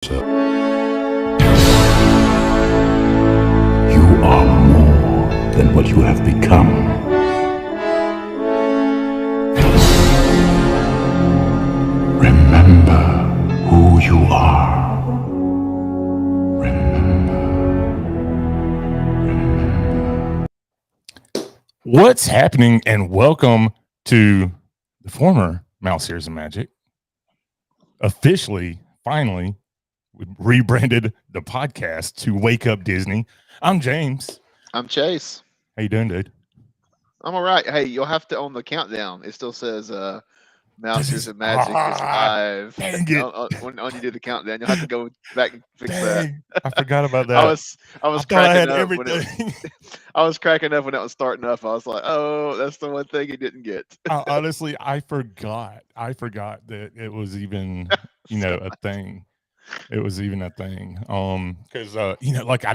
You are more than what you have become. Remember who you are. Remember. What's happening, and welcome to the former Mouse Ears of Magic. Officially, finally, we rebranded the podcast to Wake Up Disney. I'm James. I'm Chase. How you doing, dude? I'm all right. Hey, you'll have to on the countdown. It still says Mouse Ears of Magic is live. Dang it. When you do the countdown, you'll have to go back and fix that. I forgot about that. I was thought I had cracking up when everything. I was cracking up when it was starting up. I was like, oh, that's the one thing he didn't get. Honestly, I forgot that it was even, a thing. It was even a thing. Because like I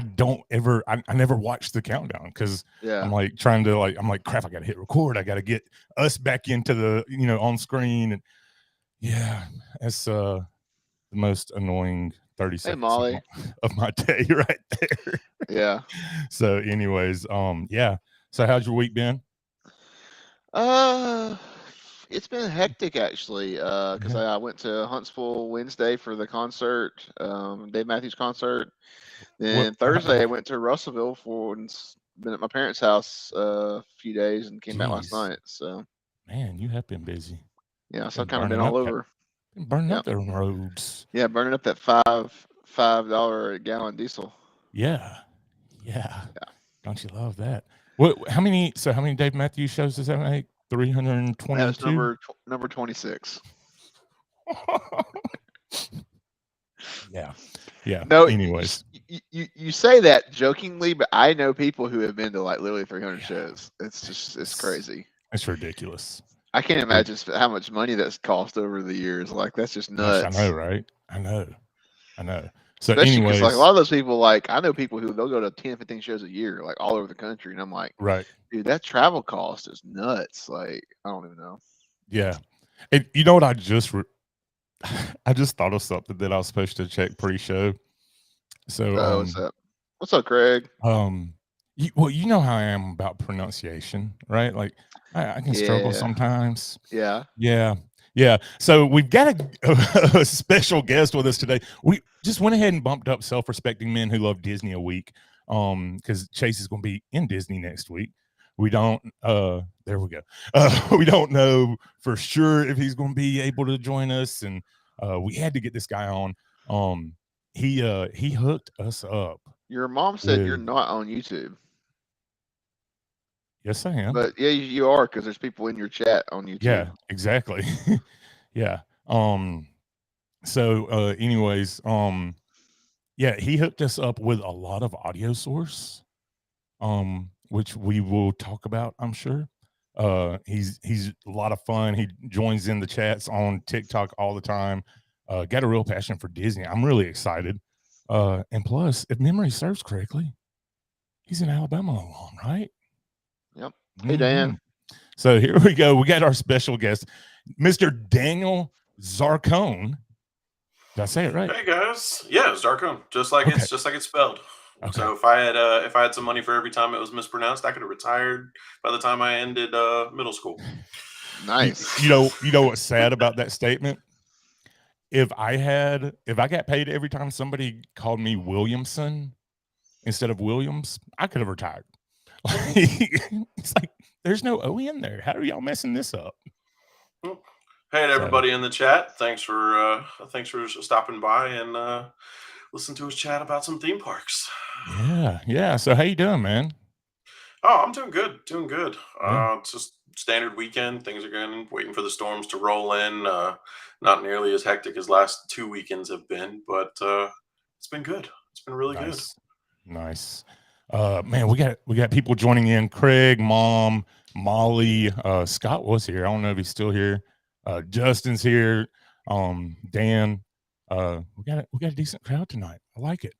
never watched the countdown because I'm like trying to I'm like, crap, I gotta hit record. I gotta get us back into the on screen. And yeah, that's the most annoying 30 seconds of my day right there. Yeah. So anyways, yeah. So how's your week been? It's been hectic actually, because I went to Huntsville Wednesday for the concert, Dave Matthews concert. Then Thursday I went to Russellville been at my parents' house a few days and came back last night. So, man, you have been busy. Yeah, so I've kind of been all over. Burning up the roads. Yeah, burning up that $5 a gallon diesel. Yeah. Don't you love that? How many Dave Matthews shows does that make? 322. That's number 26. Yeah. No. Anyways, you say that jokingly, but I know people who have been to like literally 300 shows. It's crazy. It's ridiculous. I can't imagine how much money that's cost over the years. Like that's just nuts. Gosh, I know, right? I know. So, especially anyways, like a lot of those people, like I know people who they'll go to 10, 15 shows a year, like all over the country, and I'm like, right, dude, that travel cost is nuts. Like I don't even know. Yeah, and you know what? I just thought of something that I was supposed to check pre-show. So, what's up? What's up, Craig? You know how I am about pronunciation, right? Like I can struggle sometimes. Yeah. So we've got a special guest with us today. We just went ahead and bumped up Self-Respecting Men Who Love Disney a week, because Chase is going to be in Disney next week. We don't. There we go. We don't know for sure if he's going to be able to join us, and we had to get this guy on. He hooked us up. Your mom said you're not on YouTube. Yes, I am. But yeah, you are, because there's people in your chat on YouTube. Yeah, exactly. Yeah. So anyways, yeah, he hooked us up with a lot of audio source, which we will talk about, I'm sure. He's a lot of fun. He joins in the chats on TikTok all the time. Got a real passion for Disney. I'm really excited. And plus, if memory serves correctly, he's an Alabama alum, right? Yep. Hey, Dan. So here we go. We got our special guest, Mr. Daniel Zarcone. Did I say it right? Hey guys, yeah, Zarcone, just like it's spelled. Okay. So if I had some money for every time it was mispronounced, I could have retired by the time I ended middle school. Nice. You know what's sad about that statement? If I got paid every time somebody called me Williamson instead of Williams, I could have retired. It's like there's no O in there. How are y'all messing this up? Hey, to everybody in the chat, thanks for stopping by and listen to us chat about some theme parks. Yeah. So how you doing, man? Oh, I'm doing good. It's just standard weekend. Things are going. Waiting for the storms to roll in. Not nearly as hectic as last 2 weekends have been, but it's been good. It's been really good. Nice. Man, we got people joining in. Craig, Mom, Molly, Scott was here. I don't know if he's still here. Justin's here. Dan. We got a decent crowd tonight. I like it.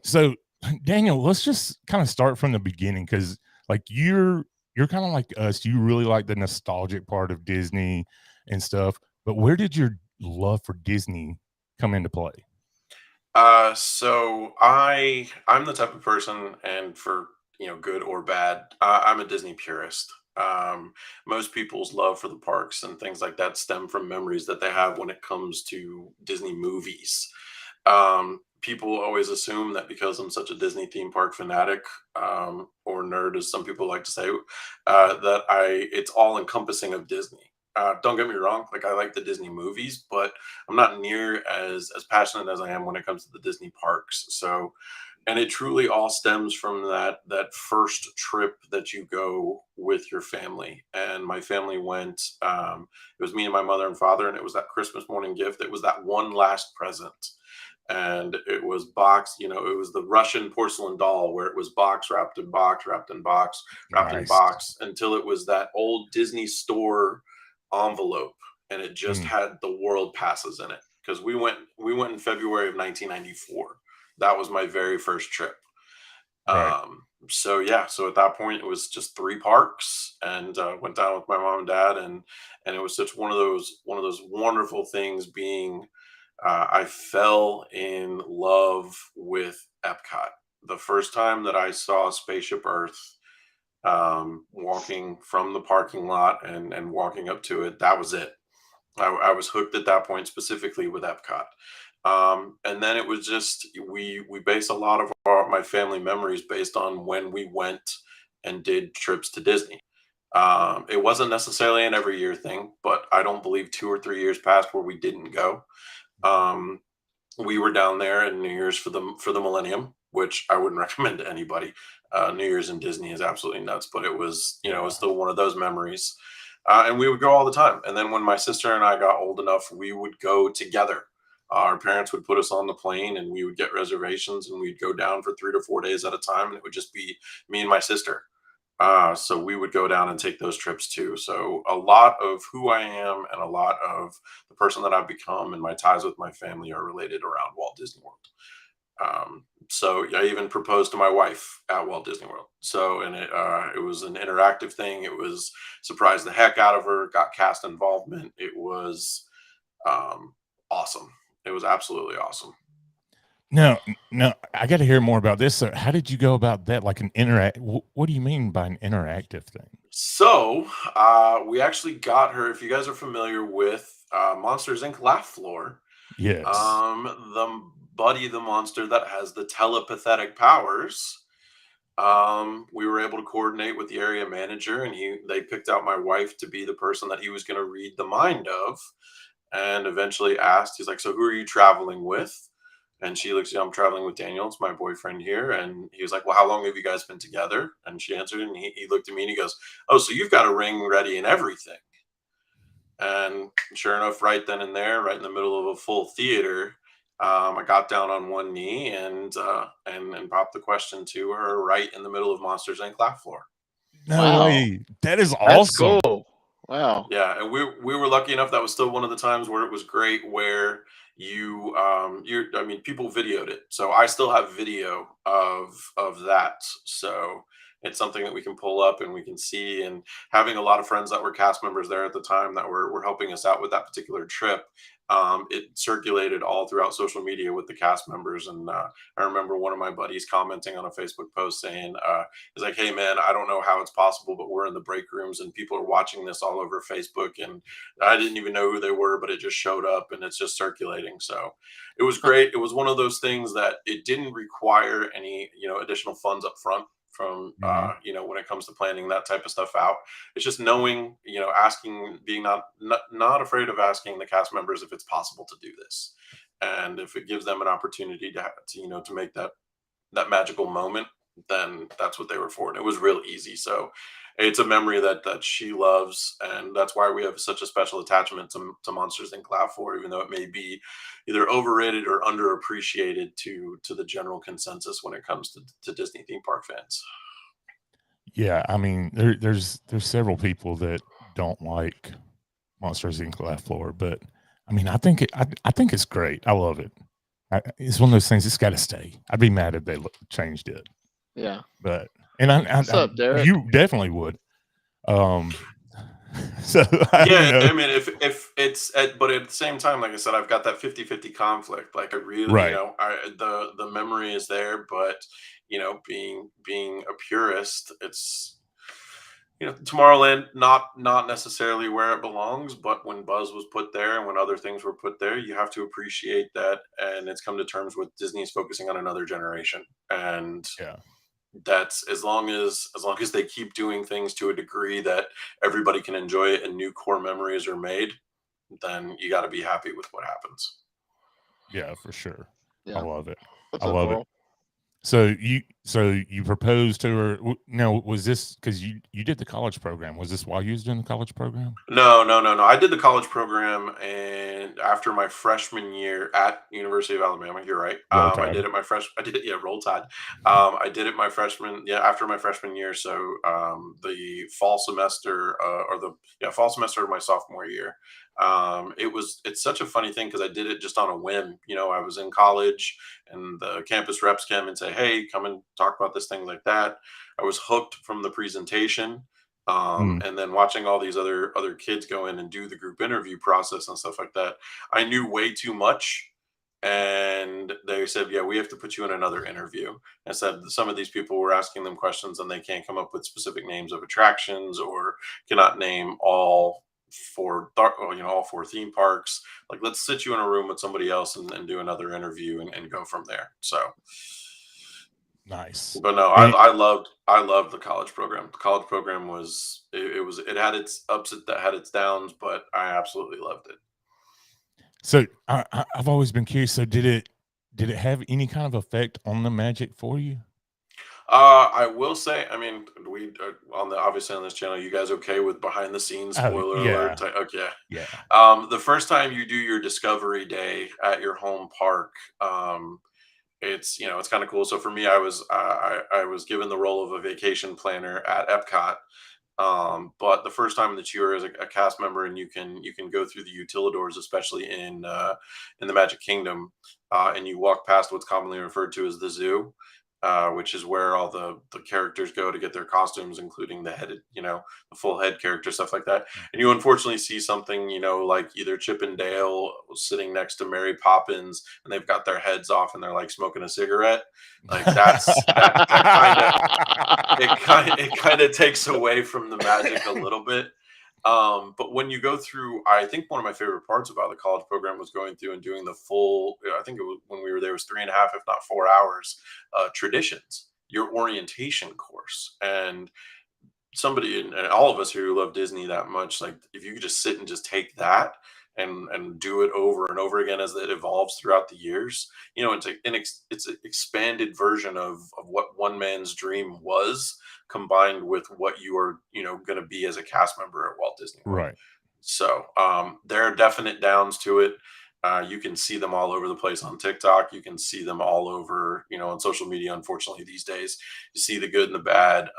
So Daniel, let's just kind of start from the beginning, because like you're kind of like us. You really like the nostalgic part of Disney and stuff. But where did your love for Disney come into play? So I'm the type of person, and for good or bad, I'm a Disney purist. Most people's love for the parks and things like that stem from memories that they have when it comes to Disney movies. People always assume that because I'm such a Disney theme park fanatic, or nerd, as some people like to say, that it's all encompassing of Disney. Don't get me wrong, like I like the Disney movies, but I'm not near as passionate as I am when it comes to the Disney parks. So, and it truly all stems from that first trip that you go with your family. And my family went. It was me and my mother and father, and it was that Christmas morning gift. It was that one last present, and it was boxed. It was the Russian porcelain doll, where it was box wrapped in box, wrapped in box, wrapped in Nice. box, until it was that old Disney store envelope, and it just had the world passes in it, because we went in February of 1994. That was my very first trip. Right. So yeah, so at that point it was just 3 parks, and went down with my mom and dad, and it was such one of those wonderful things being. I fell in love with Epcot the first time that I saw Spaceship Earth, walking from the parking lot and walking up to it. That was it. I was hooked at that point, specifically with Epcot. And then it was just we base a lot of my family memories based on when we went and did trips to Disney. It wasn't necessarily an every year thing, but I don't believe 2 or 3 years passed where we didn't go. Um, we were down there in New Year's for the Millennium, which I wouldn't recommend to anybody. New Year's in Disney is absolutely nuts, but it was it was still one of those memories. And we would go all the time. And then when my sister and I got old enough, we would go together. Our parents would put us on the plane, and we would get reservations, and we'd go down for 3 to 4 days at a time, and it would just be me and my sister. So we would go down and take those trips too. So a lot of who I am and a lot of the person that I've become and my ties with my family are related around Walt Disney World. So I even proposed to my wife at Walt Disney World. So, and it was an interactive thing. It was surprised the heck out of her. Got cast involvement. It was awesome. It was absolutely awesome. No, I got to hear more about this. So how did you go about that? Like an interact? What do you mean by an interactive thing? So we actually got her. If you guys are familiar with Monsters Inc. Laugh Floor, yes, the Buddy the monster that has the telepathic powers. We were able to coordinate with the area manager, and they picked out my wife to be the person that he was going to read the mind of, and eventually asked, he's like, "So who are you traveling with?" And she looks, "I'm traveling with Daniel. It's my boyfriend here." And he was like, "Well, how long have you guys been together?" And she answered, and he looked at me and he goes, "Oh, so you've got a ring ready and everything." And sure enough, right then and there, right in the middle of a full theater, I got down on one knee and popped the question to her right in the middle of Monsters Inc. Laugh Floor. No way. That is awesome. That's cool. Wow. Yeah, and we were lucky enough. That was still one of the times where it was great, where people videoed it, so I still have video of that. So it's something that we can pull up and we can see. And having a lot of friends that were cast members there at the time that were helping us out with that particular trip, it circulated all throughout social media with the cast members. And I remember one of my buddies commenting on a Facebook post saying, he's like, "Hey man, I don't know how it's possible, but we're in the break rooms and people are watching this all over Facebook, and I didn't even know who they were, but it just showed up and it's just circulating." So it was great. It was one of those things that it didn't require any additional funds up front from when it comes to planning that type of stuff out. It's just knowing, asking, being not afraid of asking the cast members if it's possible to do this, and if it gives them an opportunity to make that magical moment, then that's what they were for. And it was real easy. So it's a memory that she loves, and that's why we have such a special attachment to Monsters Inc. Laugh Floor, even though it may be either overrated or underappreciated to the general consensus when it comes to Disney theme park fans. Yeah, I mean, there's several people that don't like Monsters Inc. Laugh Floor, but I mean, I think it's great. I love it. It's one of those things. It's got to stay. I'd be mad if they changed it. Yeah, but what's up, Derek? You definitely would. So yeah, I mean, if it's but at the same time, like I said, I've got that 50-50 conflict. Like I really, right. the memory is there, but being a purist, it's Tomorrowland, not necessarily where it belongs, but when Buzz was put there and when other things were put there, you have to appreciate that. And it's come to terms with Disney is focusing on another generation, and Yeah. that's as long as they keep doing things to a degree that everybody can enjoy it and new core memories are made, then you got to be happy with what happens. Yeah, for sure. I Yeah. love it. What's I up, love it. Carl? So you proposed to her. No, was this because you did the college program? Was this while you was doing the college program? No, no, no, no. I did the college program, and after my freshman year at University of Alabama, you're right. Roll I did Tide. it my fresh. I did it. Yeah, roll tide. I did it my freshman. Yeah, after my freshman year. So the fall semester, or the fall semester of my sophomore year. It's such a funny thing because I did it just on a whim. I was in college, and the campus reps came and say, "Hey, come and talk about this thing like that." I was hooked from the presentation, Mm. and then watching all these other kids go in and do the group interview process and stuff like that, I knew way too much. And they said, "Yeah, we have to put you in another interview." I said some of these people were asking them questions and they can't come up with specific names of attractions or cannot name all four theme parks. Like, let's sit you in a room with somebody else and do another interview and go from there. So Nice. but no, And I loved the college program. The college program it had its ups, it had its downs, but I absolutely loved it. so I've always been curious. So did it have any kind of effect on the magic for you? I will say, I mean, we obviously on this channel, you guys okay with behind the scenes Oh spoiler alert? yeah, Okay. yeah. The first time you do your discovery day at your home park, it's kind of cool. So for me, I was given the role of a vacation planner at Epcot. But the first time that you're as a cast member and you can go through the utilidors, especially in the Magic Kingdom, and you walk past what's commonly referred to as the zoo, which is where all the characters go to get their costumes, including the full head character, stuff like that. And you unfortunately see something, like either Chip and Dale sitting next to Mary Poppins, and they've got their heads off and they're like smoking a cigarette. Like that kind of it kind of takes away from the magic a little bit. But when you go through, I think one of my favorite parts about the college program was going through and doing the full. I think it was when we were there was 3.5, if not 4 hours, traditions, your orientation course, and somebody and all of us who love Disney that much, like if you could just sit and just take that and do it over and over again as it evolves throughout the years, it's an expanded version of what one man's dream was, combined with what you are going to be as a cast member at Walt Disney World. Right. So there are definite downs to it. You can see them all over the place on TikTok. You can see them all over, on social media. Unfortunately, these days, you see the good and the bad.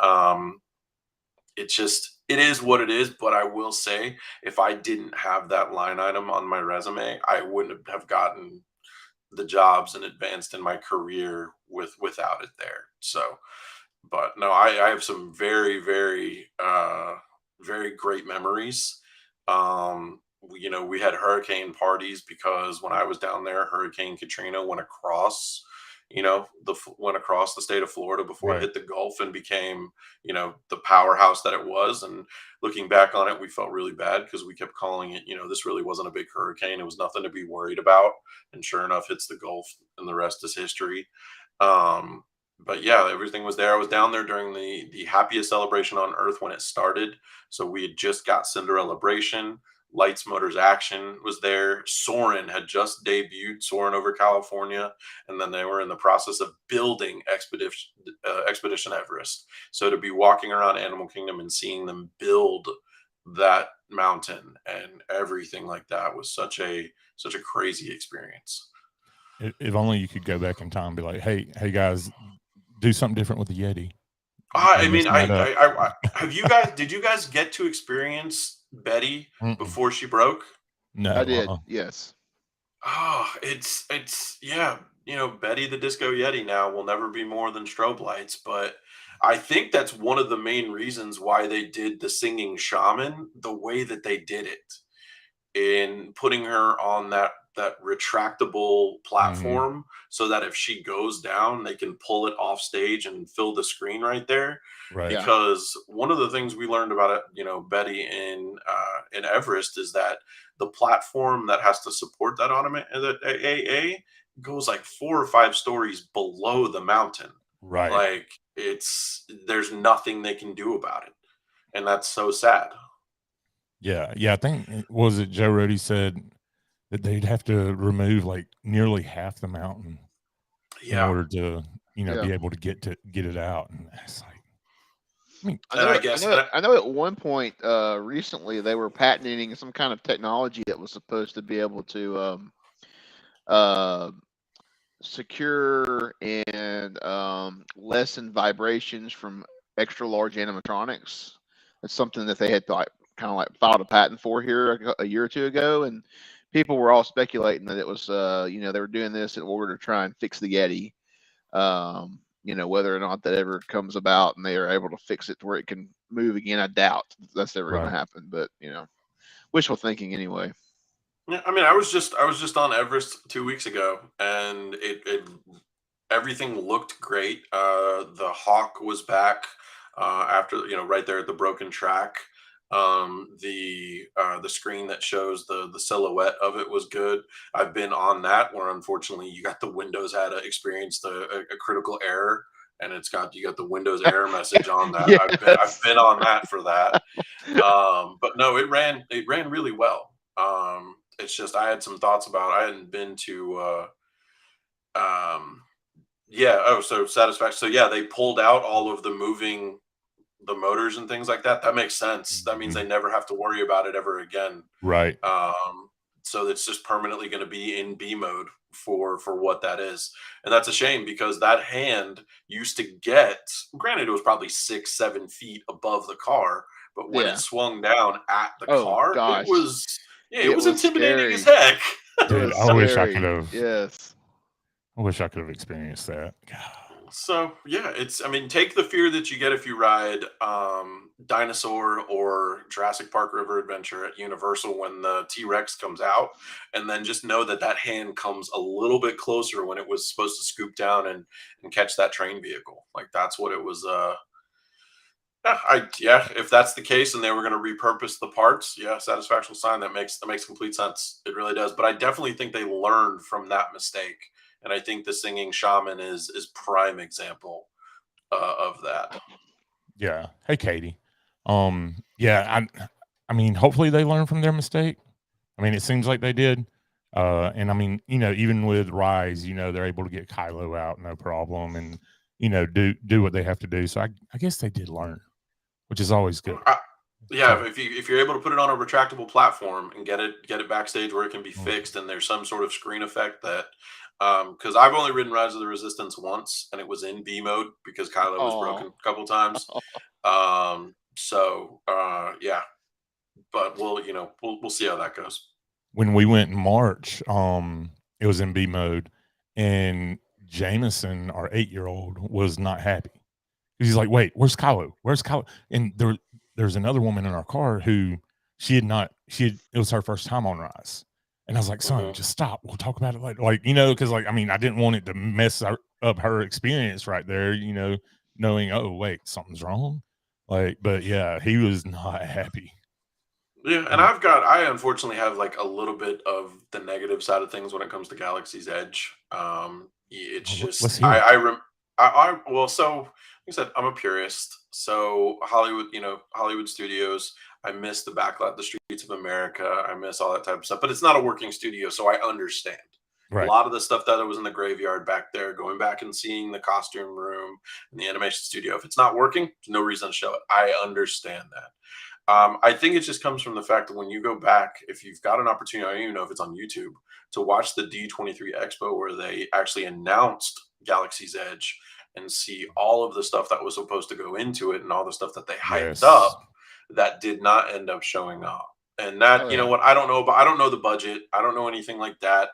It is what it is. But I will say, if I didn't have that line item on my resume, I wouldn't have gotten the jobs and advanced in my career without it there. So, but no, I have some very, very, very great memories. We had hurricane parties because when I was down there, Hurricane Katrina went across the state of Florida before it Right. hit the Gulf and became, the powerhouse that it was. And looking back on it, we felt really bad because we kept calling it, this really wasn't a big hurricane. It was nothing to be worried about. And sure enough, hits the Gulf and the rest is history. Um, but yeah, everything was there. I was down there during the happiest celebration on earth when it started. So we had just got Cinderellabration. Lights, Motors, Action was there. Soarin' had just debuted, Soarin' over California, and then they were in the process of building Expedition Everest. So to be walking around Animal Kingdom and seeing them build that mountain and everything like that was such a crazy experience. If only you could go back in time and be like, hey guys, do something different with the Yeti. I You're mean, messing that up. did you guys get to experience Betty Mm-mm. before she broke? No, I did. Yes. Oh, yeah, Betty the Disco Yeti now will never be more than strobe lights, but I think that's one of the main reasons why they did the singing shaman the way that they did it, in putting her on that retractable platform so that if she goes down, they can pull it off stage and fill the screen right there. Right. Yeah. Because one of the things we learned about it, Betty in Everest, is that the platform that has to support that that AA goes like 4 or 5 stories below the mountain. Right. Like there's nothing they can do about it, and that's so sad. Yeah, I think was it Joe Rohde said that they'd have to remove like nearly half the mountain in order to be able to get it out, and it's like, I mean, I know at one point recently they were patenting some kind of technology that was supposed to be able to secure and lessen vibrations from extra large animatronics. That's something that they had kind of like filed a patent for here a year or two ago, and people were all speculating that it was they were doing this in order to try and fix the Yeti. Whether or not that ever comes about and they are able to fix it to where it can move again, I doubt that's ever going to happen. But wishful thinking anyway. Yeah, I mean, I was just on Everest 2 weeks ago, and it everything looked great. The hawk was back after right there at the broken track. The screen that shows the silhouette of it was good. I've been on that where unfortunately you got the Windows had experienced a critical error, and you got the Windows error message on that. Yes. I've been on that for that. But no, it ran really well. It's just I had some thoughts about I hadn't been to so Satisfaction. So yeah, they pulled out all of the motors and things like that. That makes sense. That means they never have to worry about it ever again. Right. So it's just permanently going to be in B mode for what that is. And that's a shame because that hand used to get, granted it was probably 6-7 feet above the car, but when it swung down at the car, gosh. it was intimidating scary. as heck. Dude, I wish I could have. Yes. I wish I could have experienced that. So yeah, take the fear that you get if you ride Dinosaur or Jurassic Park River Adventure at Universal when the T-Rex comes out, and then just know that hand comes a little bit closer when it was supposed to scoop down and catch that train vehicle. Like that's what it was. If that's the case and they were going to repurpose the parts, Satisfactual Sign, that makes complete sense. It really does. But I definitely think they learned from that mistake. And I think the singing shaman is prime example of that. Yeah. Hey, Katie. I mean, hopefully they learn from their mistake. I mean, it seems like they did. And I mean, even with Rise, they're able to get Kylo out, no problem. And, do what they have to do. So I guess they did learn, which is always good. If you're able to put it on a retractable platform and get it backstage where it can be fixed, and there's some sort of screen effect that, because I've only ridden Rise of the Resistance once, and it was in B mode because Kylo was broken a couple times. But we'll see how that goes. When we went in March, it was in B mode, and Jameson, our 8-year-old, was not happy. He's like, "Wait, where's Kylo? Where's Kylo?" And there's another woman in our car who it was her first time on Rise. And I was like, "Son, just stop. We'll talk about it later." Like, because I didn't want it to mess up her experience right there, knowing, oh, wait, something's wrong. Like, but yeah, he was not happy. Yeah, and I unfortunately have like a little bit of the negative side of things when it comes to Galaxy's Edge. It's just so like I said, I'm a purist. So Hollywood Studios, I miss the backlot, the Streets of America, I miss all that type of stuff. But it's not a working studio, so I understand. Right. A lot of the stuff that was in the graveyard back there, going back and seeing the costume room and the animation studio, if it's not working, there's no reason to show it. I understand that. I think it just comes from the fact that when you go back, if you've got an opportunity, I don't even know if it's on YouTube, to watch the D23 Expo where they actually announced Galaxy's Edge and see all of the stuff that was supposed to go into it and all the stuff that they hyped up that did not end up showing up. And that, you know what, I don't know the budget. I don't know anything like that.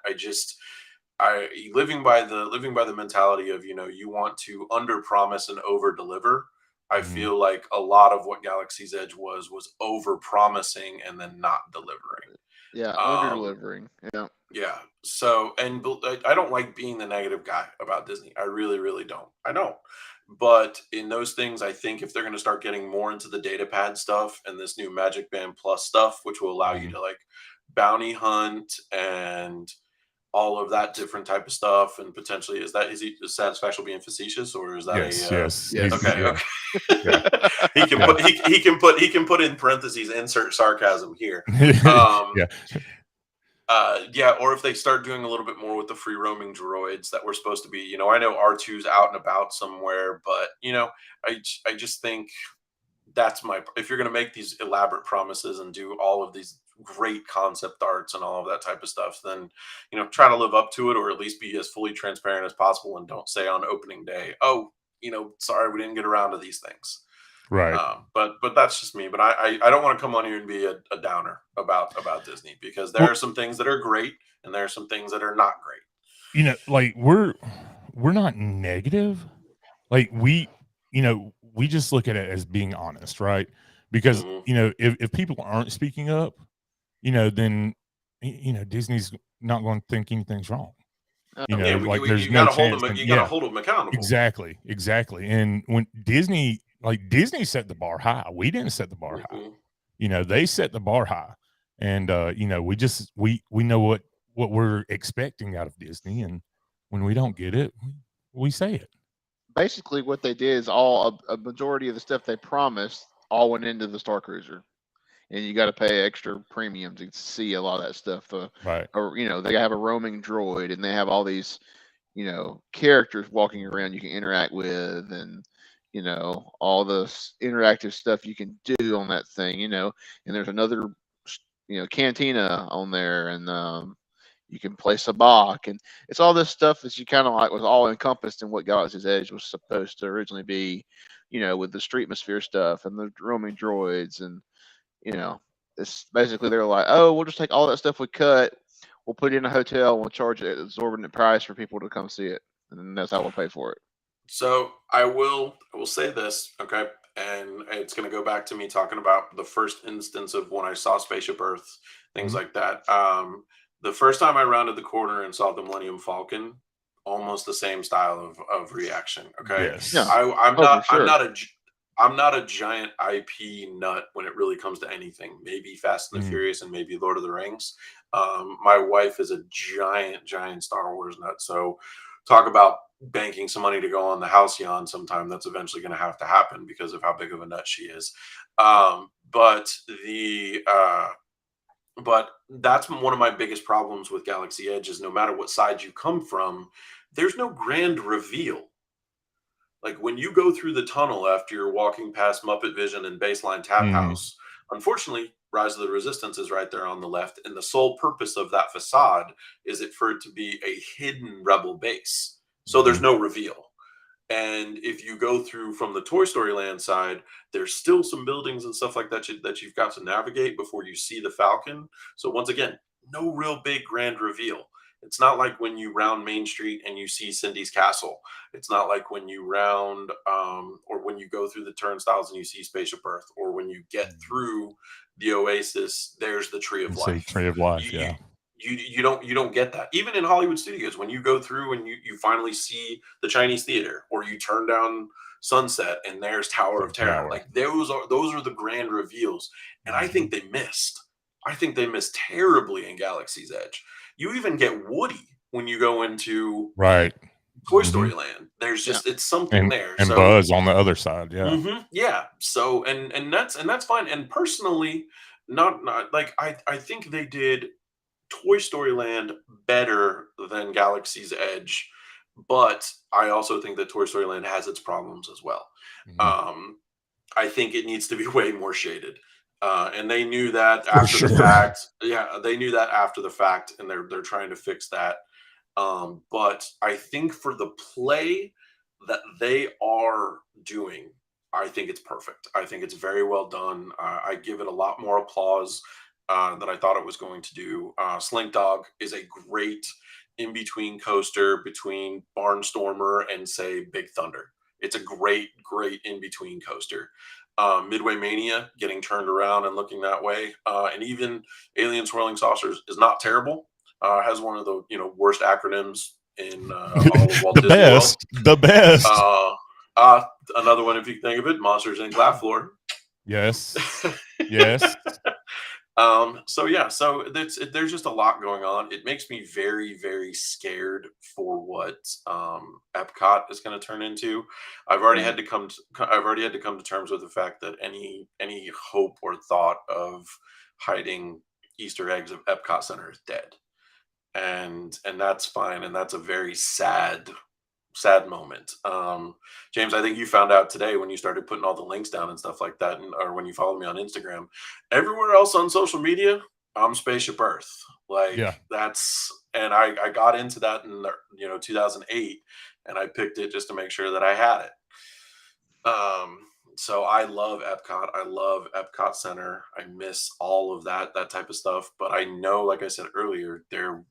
living by the mentality of, you want to under promise and over deliver. I feel like a lot of what Galaxy's Edge was over promising and then not delivering. Yeah, under delivering. Yeah. Yeah. So, and I don't like being the negative guy about Disney. I really, really don't. I don't. But in those things, I think if they're going to start getting more into the data pad stuff and this new Magic Band Plus stuff, which will allow you to like bounty hunt and all of that different type of stuff, and potentially is Satisfactual being facetious, or is that yes. Okay, yeah. okay. Yeah. He can put in parentheses insert sarcasm here. Yeah. Yeah, or if they start doing a little bit more with the free roaming droids that were supposed to be, I know R2's out and about somewhere, but I just think if you're going to make these elaborate promises and do all of these great concept arts and all of that type of stuff, then try to live up to it, or at least be as fully transparent as possible, and don't say on opening day, oh, sorry, we didn't get around to these things. Right. But that's just me. But I don't want to come on here and be a downer about Disney, because there are some things that are great and there are some things that are not great. Like we're not negative. Like we just look at it as being honest, right? Because if people aren't speaking up, then Disney's not going to think anything's wrong. Like there's no chance. You gotta hold them accountable. Exactly. And when Disney set the bar high, we didn't set the bar high. They set the bar high, and we know what we're expecting out of Disney, and when we don't get it, we say it. Basically, what they did is a majority of the stuff they promised all went into the Star Cruiser, and you got to pay extra premium to see a lot of that stuff. Right. Or they have a roaming droid, and they have all these, characters walking around you can interact with, and all the interactive stuff you can do on that thing. And there's another, cantina on there, and you can play sabacc, and it's all this stuff that you kind of like was all encompassed in what Galaxy's Edge was supposed to originally be, with the Streetmosphere stuff and the roaming droids, and it's basically they're like, oh, we'll just take all that stuff we cut, we'll put it in a hotel, we'll charge it an exorbitant price for people to come see it, and that's how we'll pay for it. So I will say this, okay, and it's going to go back to me talking about the first instance of when I saw Spaceship Earth, things like that. The first time I rounded the corner and saw the Millennium Falcon, almost the same style of reaction. Okay, yes. Yeah. I'm not a giant IP nut when it really comes to anything. Maybe Fast and the Furious and maybe Lord of the Rings. My wife is a giant Star Wars nut. So talk about banking some money to go on the Halcyon sometime. That's eventually going to have to happen because of how big of a nut she is. But that's one of my biggest problems with Galaxy Edge is no matter what side you come from, there's no grand reveal. Like when you go through the tunnel after you're walking past Muppet Vision and Baseline Tap House, unfortunately, Rise of the Resistance is right there on the left. And the sole purpose of that facade is for it to be a hidden Rebel base. So there's no reveal. And if you go through from the Toy Story Land side, there's still some buildings and stuff like that that you've got to navigate before you see the Falcon. So once again, no real big grand reveal. It's not like when you round Main Street and you see Cindy's Castle. It's not like when you round or when you go through the turnstiles and you see Spaceship Earth, or when you get through the Oasis, there's the Tree of Life. Tree of Life, yeah. You don't get that. Even in Hollywood studios, when you go through and you finally see the Chinese Theater, or you turn down Sunset and there's Tower of Terror. Like those are the grand reveals. And I think they missed. I think they missed terribly in Galaxy's Edge. You even get Woody when you go into Toy Story Land. There's just it's something there. And Buzz on the other side, yeah. Yeah. So and that's fine. And personally, not like I think they did Toy Story Land better than Galaxy's Edge, but I also think that Toy Story Land has its problems as well. I think it needs to be way more shaded. And they knew that after the fact. Yeah, they knew that after the fact, and they're trying to fix that. But I think for the play that they are doing, I think it's perfect. I think it's very well done. I give it a lot more applause than I thought it was going to do. Slink Dog is a great in-between coaster between Barnstormer and, say, Big Thunder. It's a great in-between coaster. Midway Mania, getting turned around and looking that way, and even Alien Swirling Saucers is not terrible. Has one of the worst acronyms in all of Walt Disney World. The best. Another one, if you think of it, Monsters Inc. Laugh Floor. Yes. Yes. So yeah, so there's just a lot going on. It makes me very, very scared for what Epcot is going to turn into. I've already had to come to terms with the fact that any hope or thought of hiding Easter eggs of Epcot Center is dead, and that's fine, and that's a very sad moment. James, I think you found out today when you started putting all the links down and stuff like that, or when you followed me on Instagram. Everywhere else on social media, I'm Spaceship Earth. That's, and I got into that in 2008, and I picked it just to make sure that I had it. So I love Epcot. I love Epcot Center. I miss all of that type of stuff. But I know, like I said earlier, they're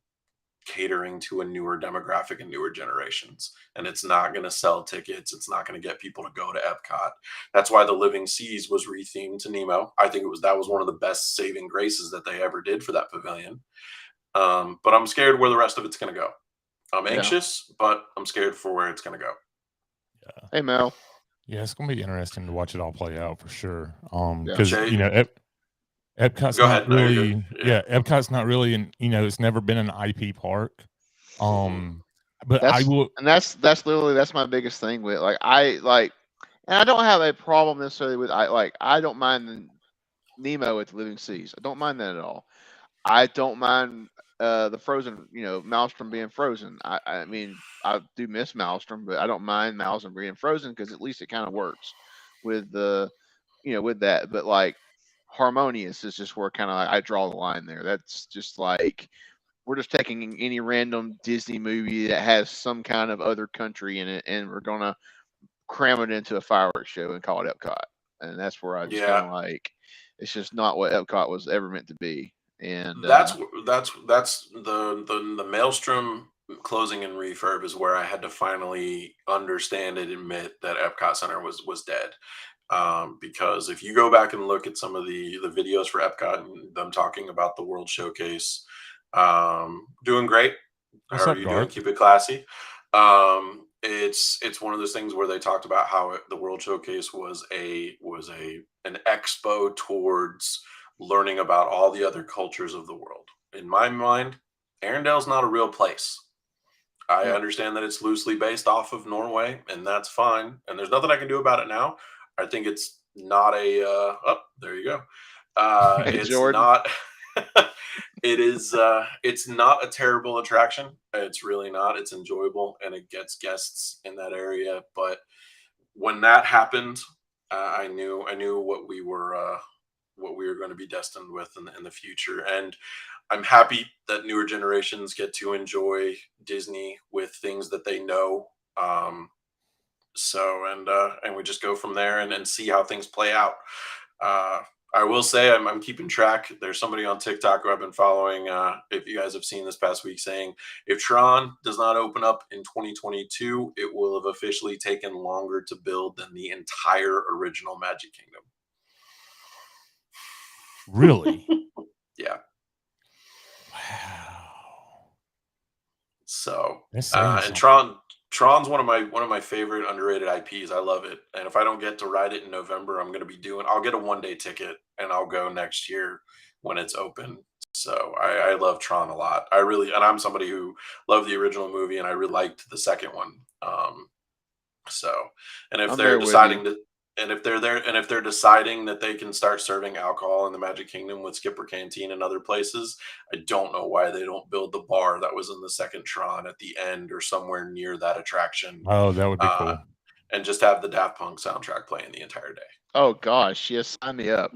catering to a newer demographic and newer generations, and it's not going to sell tickets. It's not going to get people to go to Epcot. That's why the Living Seas was rethemed to Nemo. I think that was one of the best saving graces that they ever did for that pavilion. But I'm scared where the rest of it's going to go. I'm anxious, but I'm scared for where it's going to go. Yeah. Hey, Mel. Yeah, it's going to be interesting to watch it all play out for sure. Because Epcot's not really, Epcot's not really, it's never been an IP park. But I will, and that's my biggest thing with and I don't have a problem necessarily with I don't mind Nemo at the Living Seas. I don't mind that at all. I don't mind the Frozen, Maelstrom being frozen. I mean, I do miss Maelstrom, but I don't mind Maelstrom being frozen because at least it kind of works with the, with that. But Harmonious is just where kind of I draw the line there. That's just we're just taking any random Disney movie that has some kind of other country in it, and we're gonna cram it into a fireworks show and call it Epcot. And that's where I just kind of it's just not what Epcot was ever meant to be. And that's the Maelstrom closing and refurb is where I had to finally understand and admit that Epcot Center was dead. Because if you go back and look at some of the videos for Epcot and them talking about the World Showcase, doing great. How are you doing? Keep it classy. It's one of those things where they talked about how the World Showcase was an expo towards learning about all the other cultures of the world. In my mind, Arendale's not a real place. I understand that it's loosely based off of Norway, and that's fine. And there's nothing I can do about it now. I think it's not a there you go. It's Jordan. Not it's not a terrible attraction. It's really not. It's enjoyable, and it gets guests in that area. But when that happened, I knew what we were going to be destined with in the future. And I'm happy that newer generations get to enjoy Disney with things that they know. And we just go from there and see how things play out. I will say I'm keeping track. There's somebody on TikTok who I've been following. If you guys have seen this past week, saying if Tron does not open up in 2022, it will have officially taken longer to build than the entire original Magic Kingdom. Really? Yeah. Wow. So and Tron's one of my favorite underrated IPs. I love it. And if I don't get to ride it in November, I'll get a 1-day ticket and I'll go next year when it's open. So I love Tron a lot. And I'm somebody who loved the original movie, and I really liked the second one. And if they're deciding that they can start serving alcohol in the Magic Kingdom with Skipper Canteen and other places, I don't know why they don't build the bar that was in the second Tron at the end or somewhere near that attraction. Oh, that would be cool. And just have the Daft Punk soundtrack playing the entire day. Oh gosh, yes, sign me up.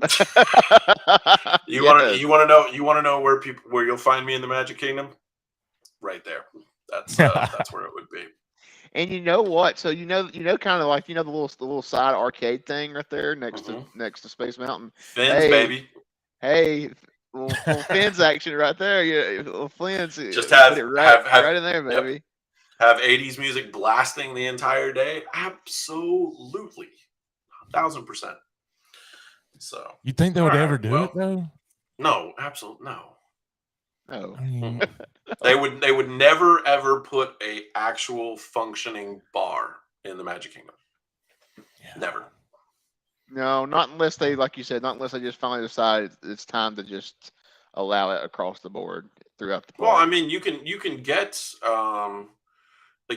You want to know where you'll find me in the Magic Kingdom? Right there. That's where it would be. And you know what? So kind of the little side arcade thing right there next to Space Mountain. Fins, baby. Hey, full fins action right there. Yeah, fins. Just put it right in there, baby. Yep. Have 80s music blasting the entire day? Absolutely. 1,000%. So you think they would ever do it though? No, absolutely no. No. I mean, they would never ever put a actual functioning bar in the Magic Kingdom. Yeah. Never. No, not unless they, like you said, not unless they just finally decide it's time to just allow it across the board throughout the park. Well, I mean, you can get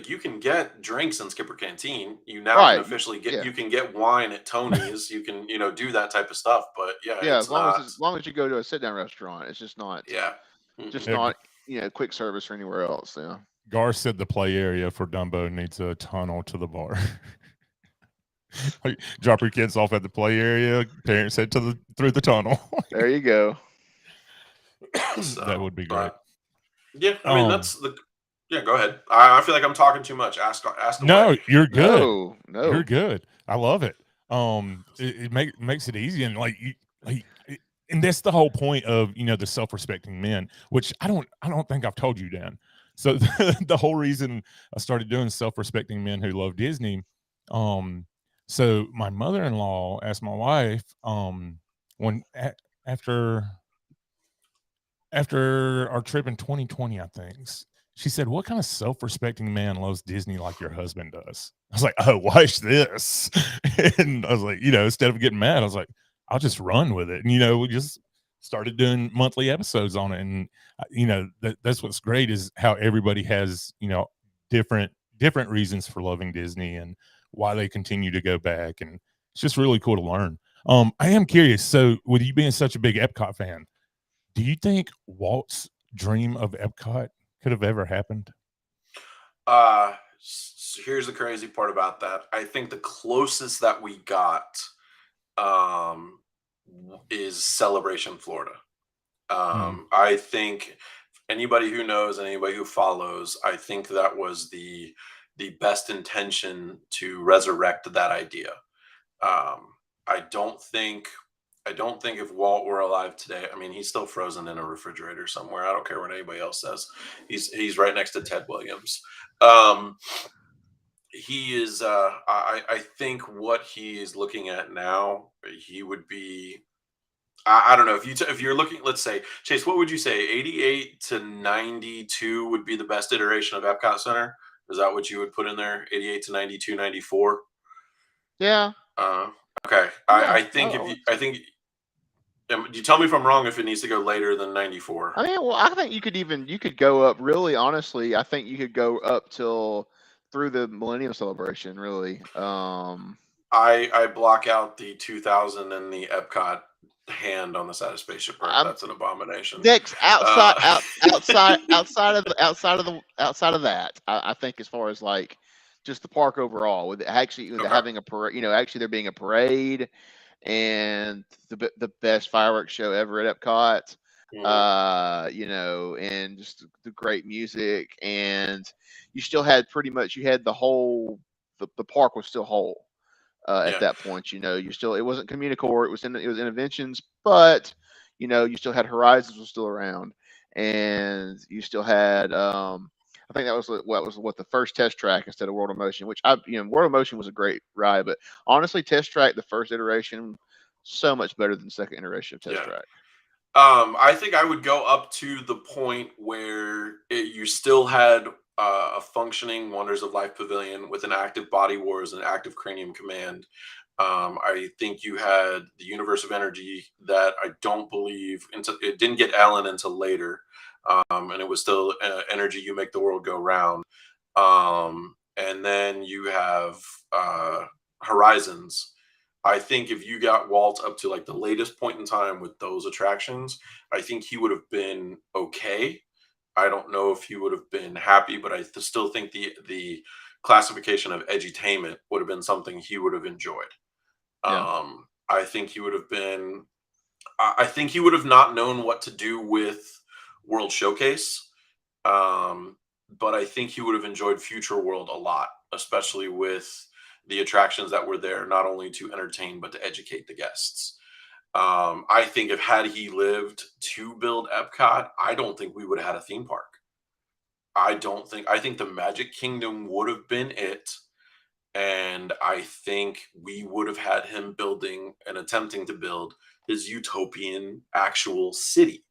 you can get drinks in Skipper Canteen. You now can officially get you can get wine at Tony's. You can do that type of stuff. But as long as you go to a sit down restaurant, it's just not not quick service or anywhere else. Yeah. Gar said the play area for Dumbo needs a tunnel to the bar. Drop your kids off at the play area. Parents head through the tunnel. There you go. So, that would be great. Yeah, I mean that's the. Yeah, go ahead. I feel like I'm talking too much. Ask. No, away. You're good. No, you're good. I love it. It makes it easy and and that's the whole point of the self-respecting men, which I don't think I've told you, Dan. So the whole reason I started doing self-respecting men who love Disney. So my mother-in-law asked my wife, after our trip in 2020, I think, she said, "What kind of self-respecting man loves Disney like your husband does?" I was like, "Oh, watch this." And I was like, instead of getting mad, I was like, I'll just run with it. And, we just started doing monthly episodes on it. And, that's what's great is how everybody has, different reasons for loving Disney and why they continue to go back. And it's just really cool to learn. I am curious. So with you being such a big Epcot fan, do you think Walt's dream of Epcot could have ever happened? So here's the crazy part about that. I think the closest that we got is Celebration Florida. I think anybody who knows, anybody who follows, I think that was the best intention to resurrect that idea. I don't think if Walt were alive today, I mean, he's still frozen in a refrigerator somewhere. I don't care what anybody else says. He's right next to Ted Williams. He is. I think what he is looking at now, he would be. I don't know if you're looking. Let's say, Chase, what would you say? 88 to 92 would be the best iteration of Epcot Center. Is that what you would put in there? 88 to 92, 94. Yeah. Okay. I think you tell me if I'm wrong if it needs to go later than 94. I mean, well, I think you could go up really honestly. I think you could go up till through the Millennium Celebration, really. I block out the 2000 and the Epcot hand on the Satisfactual part. That's an abomination. Next, outside of that, I think as far as like just the park overall, with actually having a parade, actually there being a parade and the best fireworks show ever at Epcot, and just the great music, and you still had the whole the park was still whole. At that point, it wasn't Communicore, it was Interventions, but you still had Horizons was still around, and you still had I think that was the first Test Track instead of World of Motion, which World of Motion was a great ride, but honestly, Test Track, the first iteration, so much better than the second iteration of Test Track. I think I would go up to the point where you still had a functioning Wonders of Life Pavilion with an active Body Wars and active Cranium Command. I think you had the Universe of Energy that I don't believe it didn't get Ellen until later, and it was still Energy You Make the World Go Round. And then you have Horizons. I think if you got Walt up to like the latest point in time with those attractions, I think he would have been okay. I don't know if he would have been happy, but I still think the classification of edutainment would have been something he would have enjoyed. Yeah. I think he would have been. I think he would have not known what to do with World Showcase, but I think he would have enjoyed Future World a lot, especially with the attractions that were there, not only to entertain but to educate the guests. I think if had he lived to build Epcot, I don't think we would have had a theme park. I think the Magic Kingdom would have been it. And I think we would have had him building and attempting to build his utopian actual city.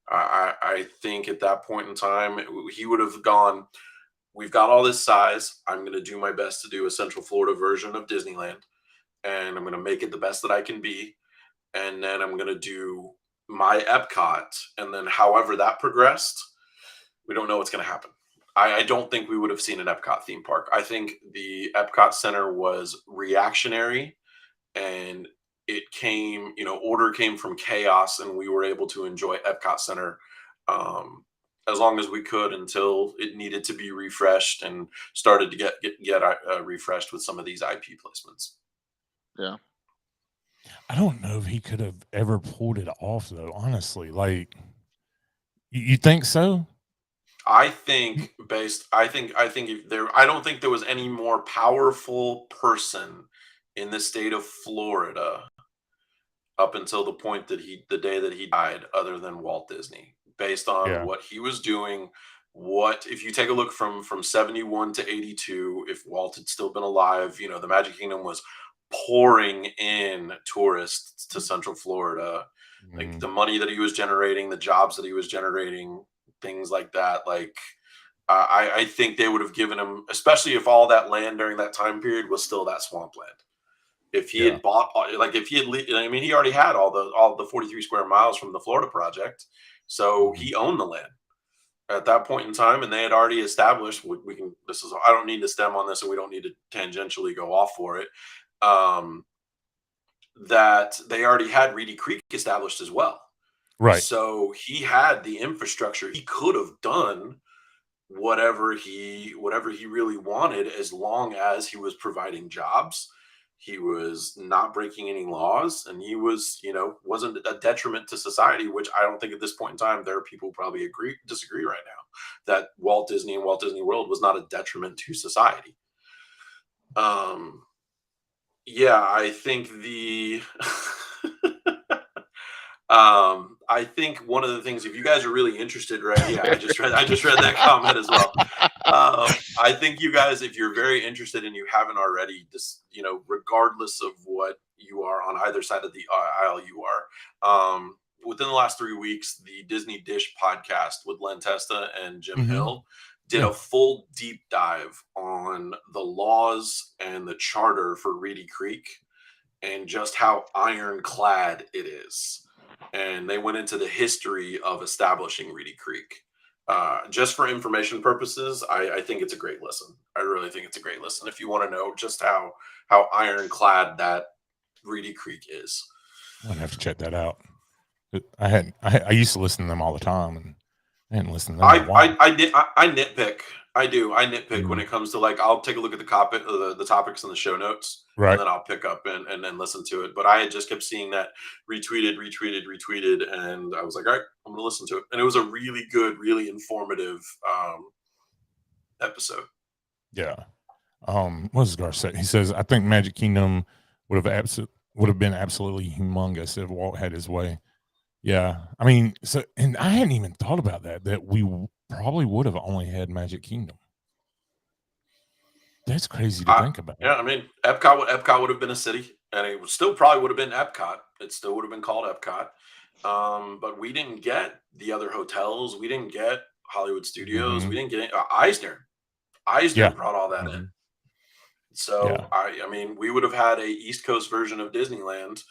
I think at that point in time, he would have gone, we've got all this size. I'm going to do my best to do a Central Florida version of Disneyland, and I'm going to make it the best that I can be. And then I'm going to do my Epcot. And then however that progressed, we don't know what's going to happen. I don't think we would have seen an Epcot theme park. I think the Epcot Center was reactionary, and it came, order came from chaos, and we were able to enjoy Epcot Center as long as we could until it needed to be refreshed and started to get refreshed with some of these IP placements. Yeah. I don't know if he could have ever pulled it off, though, honestly. Like, you think so? I think I don't think there was any more powerful person in the state of Florida up until the point that the day that he died, other than Walt Disney, based on what he was doing. If you take a look from 71 to 82, if Walt had still been alive, the Magic Kingdom was pouring in tourists to Central Florida. Like the money that he was generating, the jobs that he was generating, things like that. Like I think they would have given him, especially if all that land during that time period was still that swampland. If he had bought, he already had all the 43 square miles from the Florida project, so he owned the land at that point in time, and they had already established. I don't need to stem on this, and we don't need to tangentially go off for it. That they already had Reedy Creek established as well. Right. So he had the infrastructure. He could have done whatever he really wanted, as long as he was providing jobs. He was not breaking any laws, and he was, wasn't a detriment to society, which I don't think at this point in time, there are people who probably disagree right now that Walt Disney and Walt Disney World was not a detriment to society. I think I think one of the things, if you guys are really interested, right? Yeah, I just read that comment as well. I think you guys, if you're very interested and you haven't already, just, regardless of what you are on either side of the aisle you are, within the last 3 weeks, the Disney Dish podcast with Len Testa and Jim Hill did a full deep dive on the laws and the charter for Reedy Creek and just how ironclad it is. And they went into the history of establishing Reedy Creek. Just for information purposes, I think it's a great listen. I really think it's a great listen if you want to know just how ironclad that Reedy Creek is. I'm gonna have to check that out. I used to listen to them all the time, and I hadn't listened to them in a while. I nitpick. I do. I nitpick when it comes to, like, I'll take a look at the topics in the show notes, right, and then I'll pick up and then listen to it. But I had just kept seeing that retweeted, and I was like, all right, I'm going to listen to it. And it was a really good, really informative episode. Yeah. What does Gar say? He says, I think Magic Kingdom would have been absolutely humongous if Walt had his way. Yeah, I mean, and I hadn't even thought about that we probably would have only had Magic Kingdom. That's crazy to think about. Yeah, I mean, Epcot would have been a city, and it still probably would have been Epcot. It still would have been called Epcot. But we didn't get the other hotels. We didn't get Hollywood Studios. We didn't get Eisner. Eisner brought all that in. So, I mean, we would have had a East Coast version of Disneyland.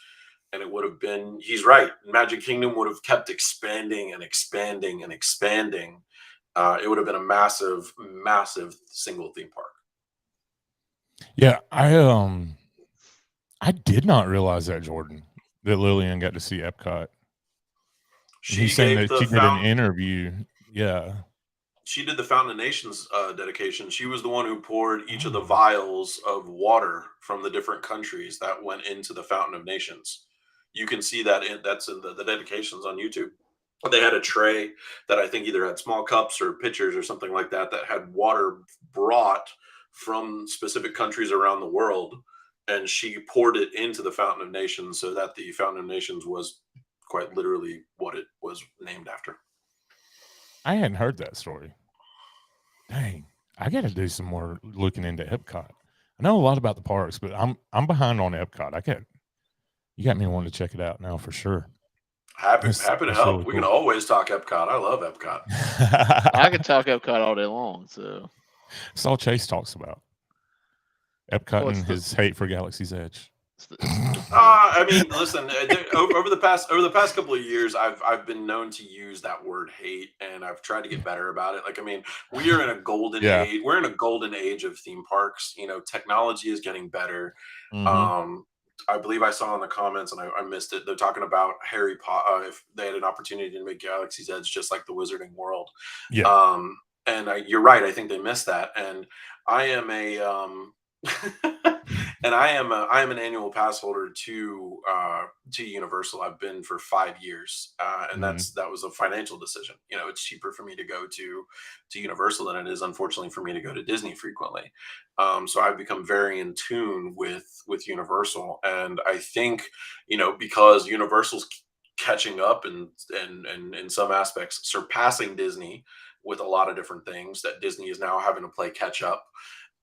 And it would have been, he's right, Magic Kingdom would have kept expanding and expanding and expanding. It would have been a massive, massive single theme park. Yeah, I did not realize that, Jordan, that Lillian got to see Epcot. She's saying that she did an interview. Yeah. She did the Fountain of Nations dedication. She was the one who poured each of the vials of water from the different countries that went into the Fountain of Nations. You can see that that's in the dedications on YouTube. They had a tray that I think either had small cups or pitchers or something like that had water brought from specific countries around the world and she poured it into the Fountain of Nations, so that the Fountain of Nations was quite literally what it was named after. I hadn't heard that story. Dang, I got to do some more looking into Epcot. I know a lot about the parks, but I'm behind on Epcot. You got me wanting to check it out now for sure. Happy to help. Really we can always talk Epcot. I love Epcot. I can talk Epcot all day long. So that's all Chase talks about. Epcot and his hate for Galaxy's Edge. I mean, listen. Over the past couple of years, I've been known to use that word hate, and I've tried to get better about it. Like, I mean, we are in a golden age. We're in a golden age of theme parks. You know, technology is getting better. I believe I saw in the comments, and I missed it. They're talking about Harry Potter. If they had an opportunity to make Galaxy's Edge just like the Wizarding World, and you're right. I think they missed that. And I am I am an annual pass holder to Universal. I've been for 5 years, and that was a financial decision. You know, it's cheaper for me to go to Universal than it is, unfortunately, for me to go to Disney frequently. So I've become very in tune with Universal, and I think, you know, because Universal's catching up and in some aspects surpassing Disney with a lot of different things, that Disney is now having to play catch up.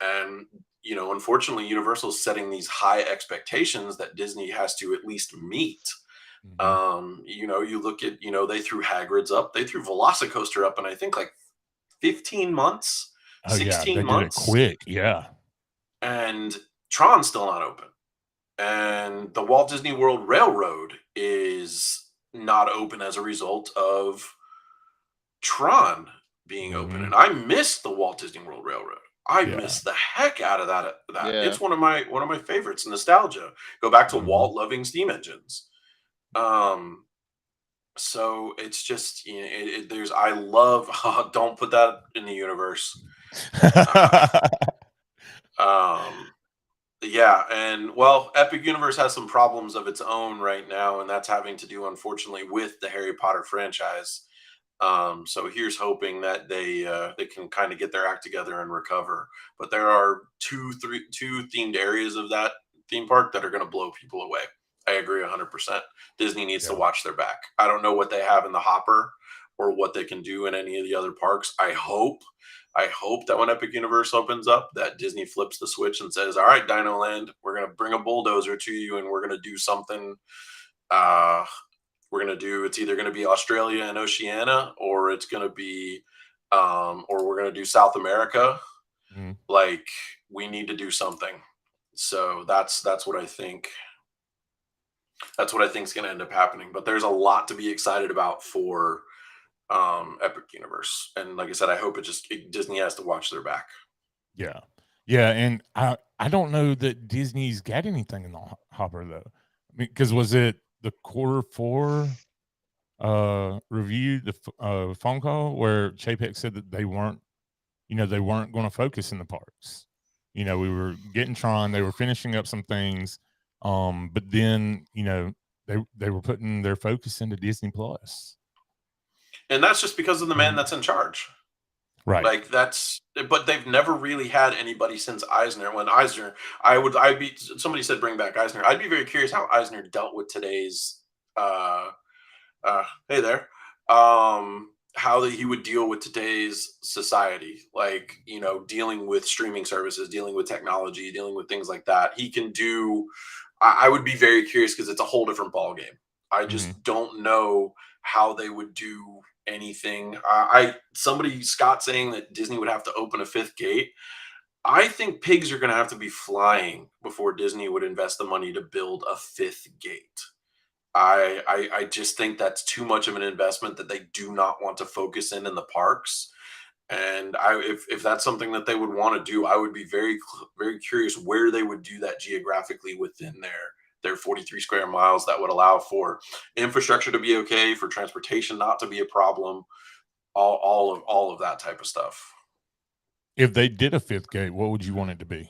And, you know, unfortunately, Universal is setting these high expectations that Disney has to at least meet. You know, you look at, you know, they threw Hagrid's up, they threw Velocicoaster up, and I think like 15 months, 16 months. Did it quick, And Tron's still not open. And the Walt Disney World Railroad is not open as a result of Tron being open. And I missed the Walt Disney World Railroad. I miss the heck out of that. It's one of my favorites. Nostalgia. Go back to Walt loving steam engines. So it's just, you know, I love. Don't put that in the universe. Yeah, and well, Epic Universe has some problems of its own right now, and that's having to do, unfortunately, with the Harry Potter franchise. So here's hoping that they can kind of get their act together and recover. But there are two themed areas of that theme park that are going to blow people away. I agree 100%. Disney needs to watch their back. I don't know what they have in the hopper or what they can do in any of the other parks. I hope that when Epic Universe opens up, that Disney flips the switch and says, all right, Dino Land, we're going to bring a bulldozer to you, and we're going to do something. It's either going to be Australia and Oceania, or it's going to be, or we're going to do South America. Like, we need to do something. So that's what I think. That's what I think is going to end up happening. But there's a lot to be excited about for Epic Universe, and like I said, I hope Disney has to watch their back. Yeah, and I don't know that Disney's got anything in the hopper though, because was it the Q4 review, the phone call where Chapek said that they weren't going to focus in the parks. You know, we were getting Tron, they were finishing up some things, but then, you know, they were putting their focus into Disney Plus. And that's just because of the man that's in charge. Right. Like, but they've never really had anybody since Eisner. When Eisner, somebody said bring back Eisner. I'd be very curious how Eisner dealt with today's, hey there, how he would deal with today's society. Like, you know, dealing with streaming services, dealing with technology, dealing with things like that. He can do, I would be very curious because it's a whole different ballgame. I just don't know how they would do anything. Scott saying that Disney would have to open a fifth gate. I think pigs are going to have to be flying before Disney would invest the money to build a fifth gate. I just think that's too much of an investment that they do not want to focus in the parks. And if that's something that they would want to do, I would be very, very curious where they would do that geographically within their 43 square miles that would allow for infrastructure to be okay, for transportation not to be a problem, all of that type of stuff. If they did a fifth gate, what would you want it to be?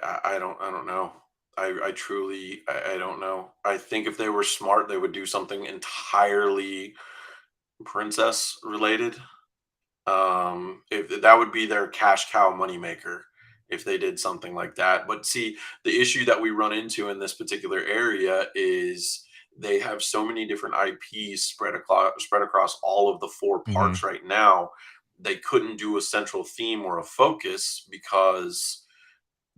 I don't know. I truly don't know. I think if they were smart, they would do something entirely princess related. If that would be their cash cow moneymaker, if they did something like that. But see, the issue that we run into in this particular area is they have so many different IPs spread across all of the 4 parks right now. They couldn't do a central theme or a focus because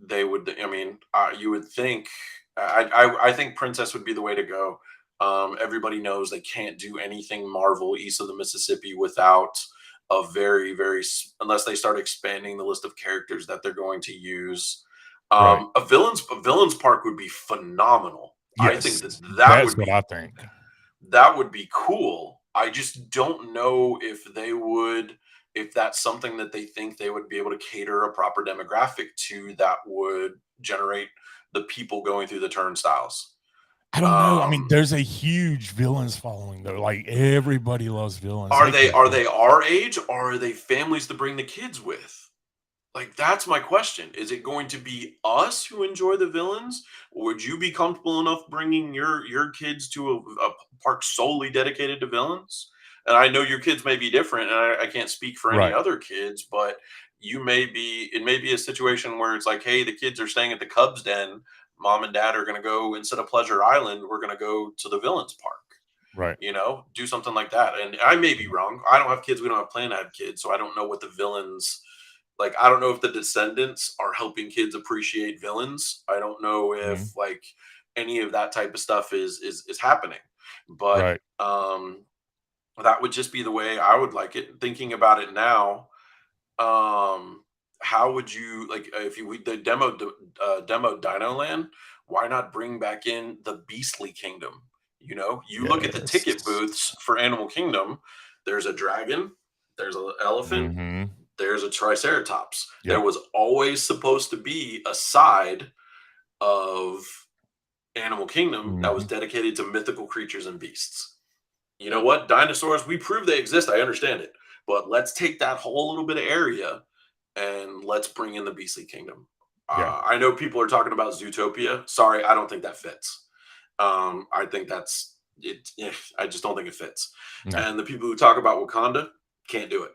they would. I mean, you would think. I think Princess would be the way to go. Everybody knows they can't do anything Marvel east of the Mississippi without a unless they start expanding the list of characters that they're going to use. A villains park would be phenomenal. Yes, I think that would what be, I think. That would be cool. I just don't know if that's something that they think they would be able to cater a proper demographic to that would generate the people going through the turnstiles. I don't know. I mean, there's a huge villains following though. Like everybody loves villains. Are they our age, or are they families to bring the kids with? Like, that's my question. Is it going to be us who enjoy the villains? Or would you be comfortable enough bringing your kids to a park solely dedicated to villains? And I know your kids may be different, and I can't speak for any other kids, but it may be a situation where it's like, hey, the kids are staying at the Cubs Den. Mom and dad are going to go, instead of Pleasure Island, we're going to go to the villains park. Right. Do something like that. And I may be wrong. I don't have kids. We don't have plan to have kids. So I don't know what the villains, like, I don't know if the Descendants are helping kids appreciate villains. I don't know if like any of that type of stuff is happening, but that would just be the way I would like it. Thinking about it now, how would you like if the demo Dino Land? Why not bring back in the Beastly Kingdom? You look at the ticket booths for Animal Kingdom. There's a dragon. There's an elephant. There's a Triceratops. There was always supposed to be a side of Animal Kingdom that was dedicated to mythical creatures and beasts. You know what? Dinosaurs, we prove they exist. I understand it. But let's take that whole little bit of area and let's bring in the Beastly Kingdom. I know people are talking about Zootopia. Sorry, I don't think that fits. I think that's it. I just don't think it fits. No. And the people who talk about Wakanda can't do it.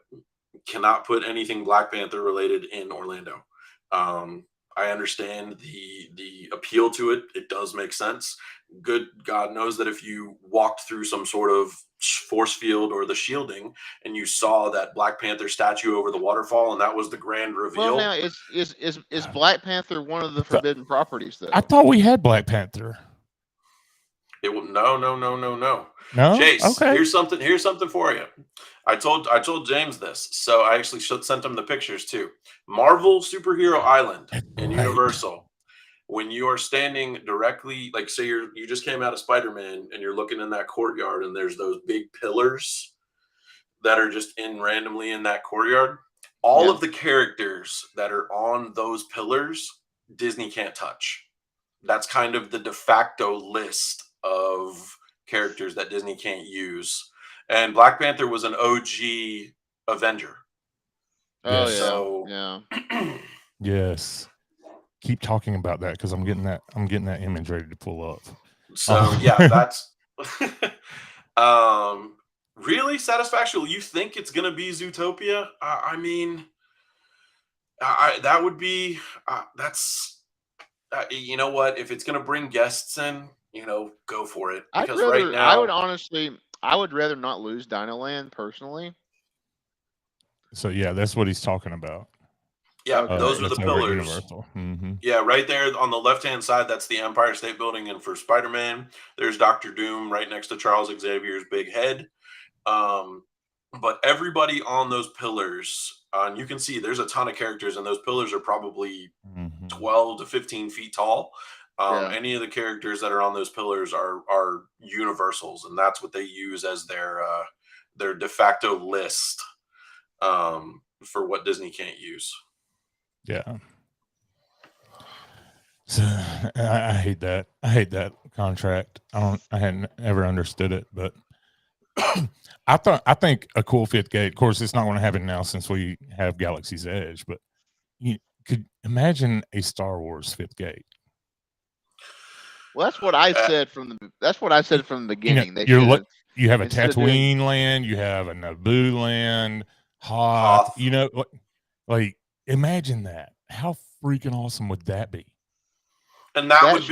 Cannot put anything Black Panther related in Orlando. I understand the appeal to it. It does make sense. Good God knows that if you walked through some sort of force field or the shielding and you saw that Black Panther statue over the waterfall and that was the grand reveal. Well, now is Black Panther one of the forbidden properties though? I thought we had Black Panther. It will no. No, Chase, okay. Here's something for you. I told James this, so I actually sent him the pictures too. Marvel Superhero Island in Universal. When you are standing directly, like say you just came out of Spider-Man and you're looking in that courtyard and there's those big pillars that are just randomly in that courtyard. All of the characters that are on those pillars, Disney can't touch. That's kind of the de facto list of characters that Disney can't use. And Black Panther was an OG Avenger. Oh, yeah. So, yeah. Yes. Keep talking about that because I'm getting that image ready to pull up. So yeah, that's really Satisfactual. You think it's gonna be Zootopia? I mean, that would be that's you know what? If it's gonna bring guests in, go for it. Because right now, I would rather not lose Dino Land personally. So yeah, that's what he's talking about. Yeah, those are the pillars. Yeah, right there on the left-hand side, that's the Empire State Building. And for Spider-Man, there's Dr. Doom right next to Charles Xavier's big head. But everybody on those pillars, and you can see there's a ton of characters, and those pillars are probably 12 to 15 feet tall. Any of the characters that are on those pillars are universals, and that's what they use as their de facto list for what Disney can't use. Yeah. So I hate that. I hate that contract. I hadn't ever understood it, but I think a cool fifth gate. Of course, it's not going to happen now since we have Galaxy's Edge, but you could imagine a Star Wars fifth gate. Well, that's what I said from the beginning. You have a Tatooine land, you have a Naboo land, Hoth. Like imagine that. How freaking awesome would that be? And that would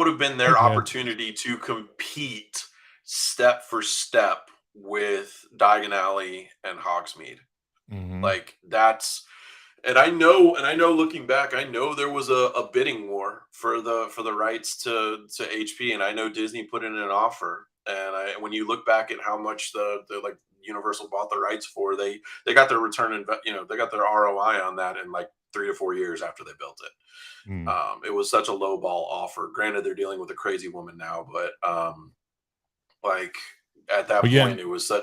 have been their opportunity to compete step for step with Diagon Alley and Hogsmeade. Like that's, and I know looking back, I know there was a bidding war for the rights to HP, and I know Disney put in an offer. And when you look back at how much the like Universal bought the rights for, they got their return, they got their ROI on that in like 3 to 4 years after they built it. It was such a low ball offer. Granted, they're dealing with a crazy woman now, but like at that point, it was such.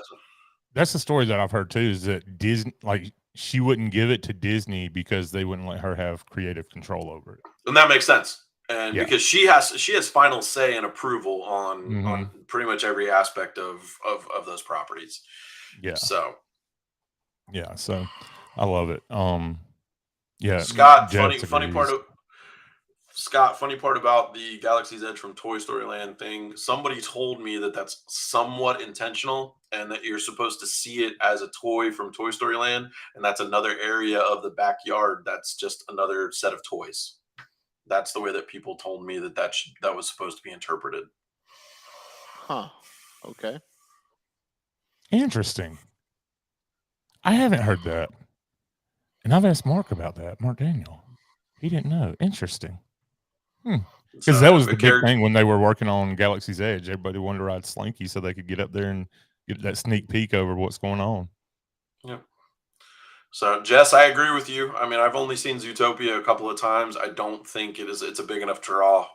That's the story that I've heard too. Is that Disney, like, she wouldn't give it to Disney because they wouldn't let her have creative control over it, and that makes sense. And because she has final say and approval on pretty much every aspect of those properties. Yeah. So I love it. Scott, funny part about the Galaxy's Edge from Toy Story Land thing, somebody told me that that's somewhat intentional and that you're supposed to see it as a toy from Toy Story Land, and that's another area of the backyard that's just another set of toys. That's the way that people told me that was supposed to be interpreted. Huh. Okay. Interesting. I haven't heard that. And I've asked Mark about that, Mark Daniel. He didn't know. Interesting. Because that was the big thing when they were working on Galaxy's Edge. Everybody wanted to ride Slinky so they could get up there and get that sneak peek over what's going on. Yeah. So, Jess, I agree with you. I mean, I've only seen Zootopia a couple of times. I don't think it's a big enough draw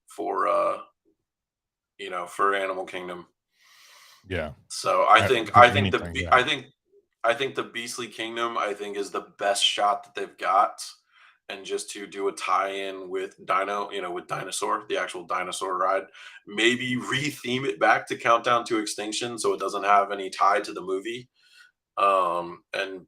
for for Animal Kingdom. Yeah. So I think the Beastly Kingdom, I think, is the best shot that they've got. And just to do a tie-in with with Dinosaur, the actual dinosaur ride, maybe re-theme it back to Countdown to Extinction so it doesn't have any tie to the movie. And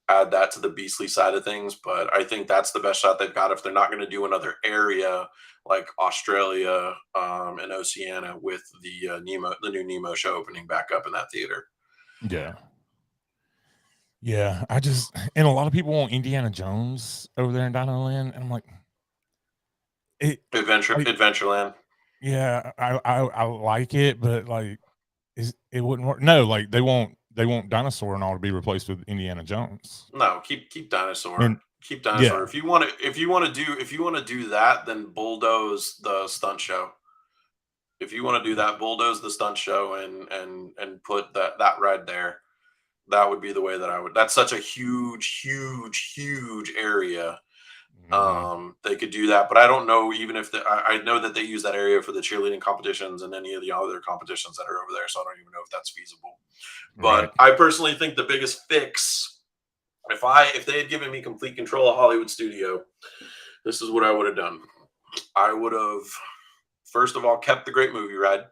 add that to the Beastly side of things. But I think that's the best shot they've got if they're not going to do another area like Australia and Oceania with the new Nemo show opening back up in that theater. Yeah. Yeah, and a lot of people want Indiana Jones over there in Dino Land, and I'm like, Adventureland. Yeah, I like it, but like, it wouldn't work. No, like they want Dinosaur and all to be replaced with Indiana Jones. No, keep Dinosaur. Keep Dinosaur. Yeah. If you want to do that, then bulldoze the stunt show. If you want to do that, bulldoze the stunt show and put that ride there. That would be the way that I would. That's such a huge area. They could do that, but I don't know even if I know that they use that area for the cheerleading competitions and any of the other competitions that are over there. So I don't even know if that's feasible. But I personally think the biggest fix, if they had given me complete control of Hollywood Studio, this is what I would have done. I would have, first of all, kept the Great Movie Ride.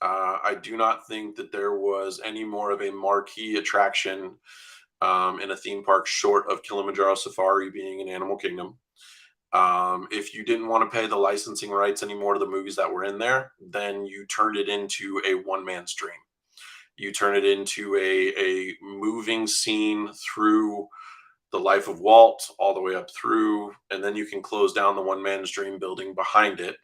I do not think that there was any more of a marquee attraction in a theme park short of Kilimanjaro Safari being in Animal Kingdom. If you didn't want to pay the licensing rights anymore to the movies that were in there, then you turned it into a one-man's dream. You turn it into a moving scene through the life of Walt all the way up through, and then you can close down the one-man's dream building behind it.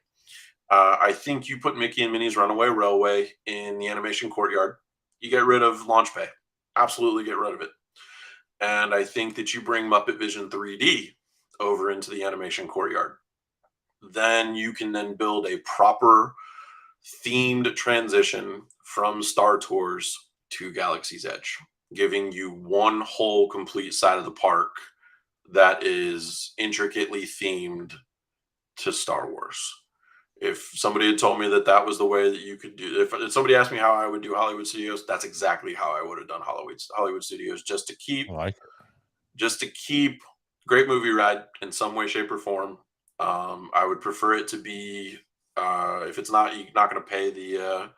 I think you put Mickey and Minnie's Runaway Railway in the animation courtyard. You get rid of Launch Bay. Absolutely get rid of it. And I think that you bring Muppet Vision 3D over into the animation courtyard. Then you can then build a proper themed transition from Star Tours to Galaxy's Edge, giving you one whole complete side of the park that is intricately themed to Star Wars. If somebody had told me that was the way that you could do, if somebody asked me how I would do Hollywood Studios, that's exactly how I would have done Hollywood Studios, just to keep Great Movie Ride in some way, shape, or form. I would prefer it to be, if it's not, you're not going to pay the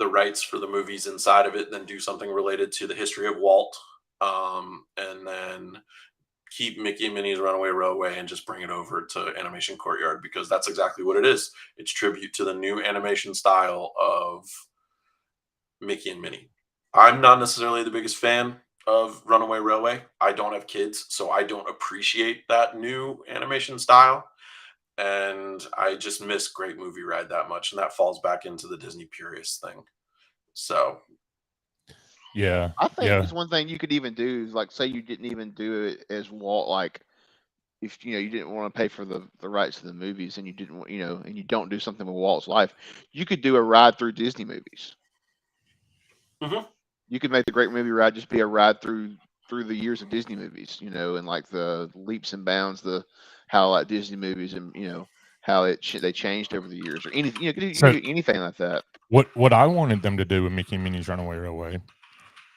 rights for the movies inside of it, then do something related to the history of Walt, and then keep Mickey and Minnie's Runaway Railway and just bring it over to Animation Courtyard, because that's exactly what it is. It's tribute to the new animation style of Mickey and Minnie. I'm not necessarily the biggest fan of Runaway Railway. I don't have kids, so I don't appreciate that new animation style. And I just miss Great Movie Ride that much. And that falls back into the Disney purist thing. So. Yeah. I think it's one thing you could even do is like, say you didn't even do it as Walt, like if you didn't want to pay for the rights to the movies and you didn't and you don't do something with Walt's life, you could do a ride through Disney movies. Mm-hmm. You could make the Great Movie Ride just be a ride through the years of Disney movies, and like the leaps and bounds, how like Disney movies and how they changed over the years, or anything. You could do anything like that. What I wanted them to do with Mickey and Minnie's Runaway Railway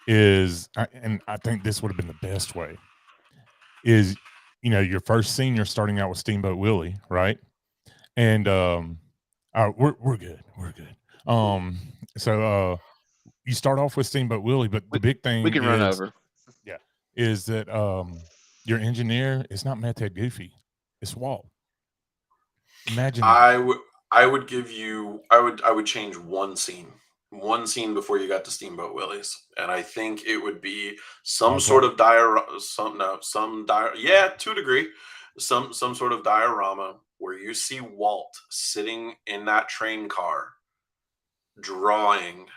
is, and I think this would have been the best way, is your first scene, you're starting out with Steamboat Willie, right? And we're good. So you start off with Steamboat Willie, but the big thing we can run over. Yeah, is that your engineer is not Mad Ted Goofy, it's Walt. Imagine that. I would give you I would change one scene before you got to Steamboat Willie's, and I think it would be some sort of to a degree, some sort of diorama where you see Walt sitting in that train car drawing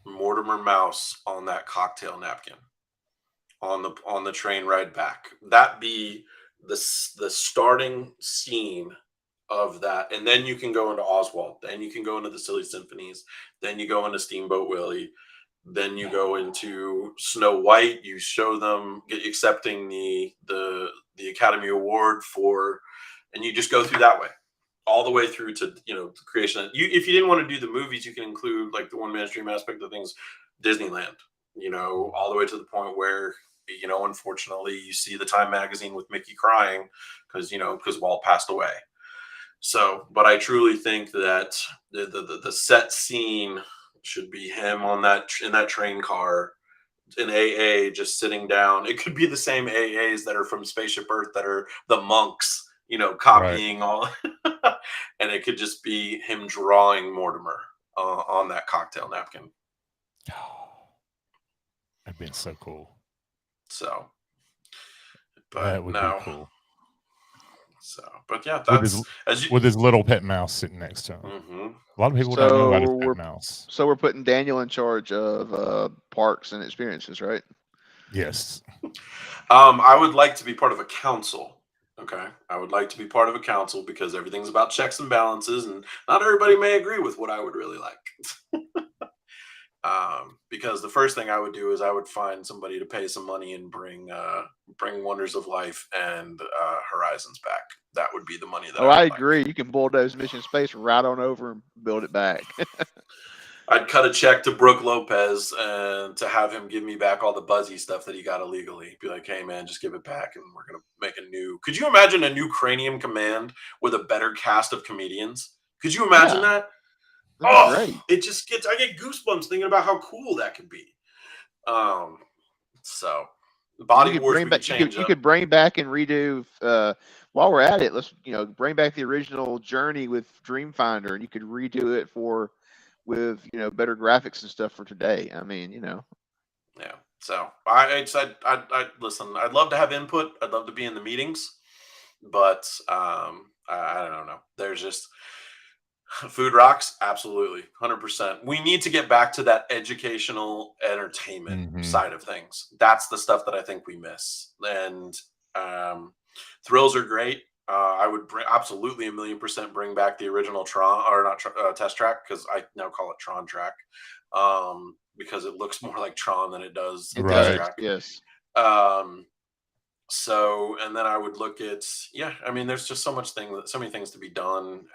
Mortimer Mouse on that cocktail napkin on the train ride back. That be the starting scene of that, and then you can go into Oswald, then you can go into the Silly Symphonies, then you go into Steamboat Willie, then you go into Snow White. You show them accepting the Academy Award for, and you just go through that way, all the way through to the creation. If you didn't want to do the movies, you can include like the one-man stream aspect of things, Disneyland. All the way to the point where unfortunately you see the Time magazine with Mickey crying because Walt passed away. So, but I truly think that the set scene should be him in that train car in AA, just sitting down. It could be the same AAs that are from Spaceship Earth that are the monks, copying all, and it could just be him drawing Mortimer on that cocktail napkin. That'd been so cool. So, but that would be cool. So, but yeah, that's with his little pet mouse sitting next to him. Mm-hmm. A lot of people don't know about his pet mouse. So we're putting Daniel in charge of parks and experiences, right? Yes. I would like to be part of a council. Okay, I would like to be part of a council because everything's about checks and balances, and not everybody may agree with what I would really like. Because the first thing I would do is I would find somebody to pay some money and bring Wonders of Life and Horizons back. That would be the money that I agree. You can bulldoze Mission Space right on over and build it back. I'd cut a check to Brooke Lopez and to have him give me back all the Buzzy stuff that he got illegally. Be like, hey man, just give it back and we're going to make a new. Could you imagine a new Cranium Command with a better cast of comedians? Could you imagine that? Great. It just I get goosebumps thinking about how cool that could be. So Body Wars you could bring back and redo while we're at it, let's bring back the original Journey with Dreamfinder, and you could redo it with better graphics and stuff for today. I mean, Yeah. So I listen, I'd love to have input. I'd love to be in the meetings, but I don't know. There's just food rocks, absolutely, 100%. We need to get back to that educational entertainment side of things. That's the stuff that I think we miss. And thrills are great. I would absolutely 1,000,000% bring back the original Tron, or not Test Track, because I now call it Tron Track, because it looks more like Tron than it does Test Track. Yes. So, and then I would look at I mean, there's just so many things to be done.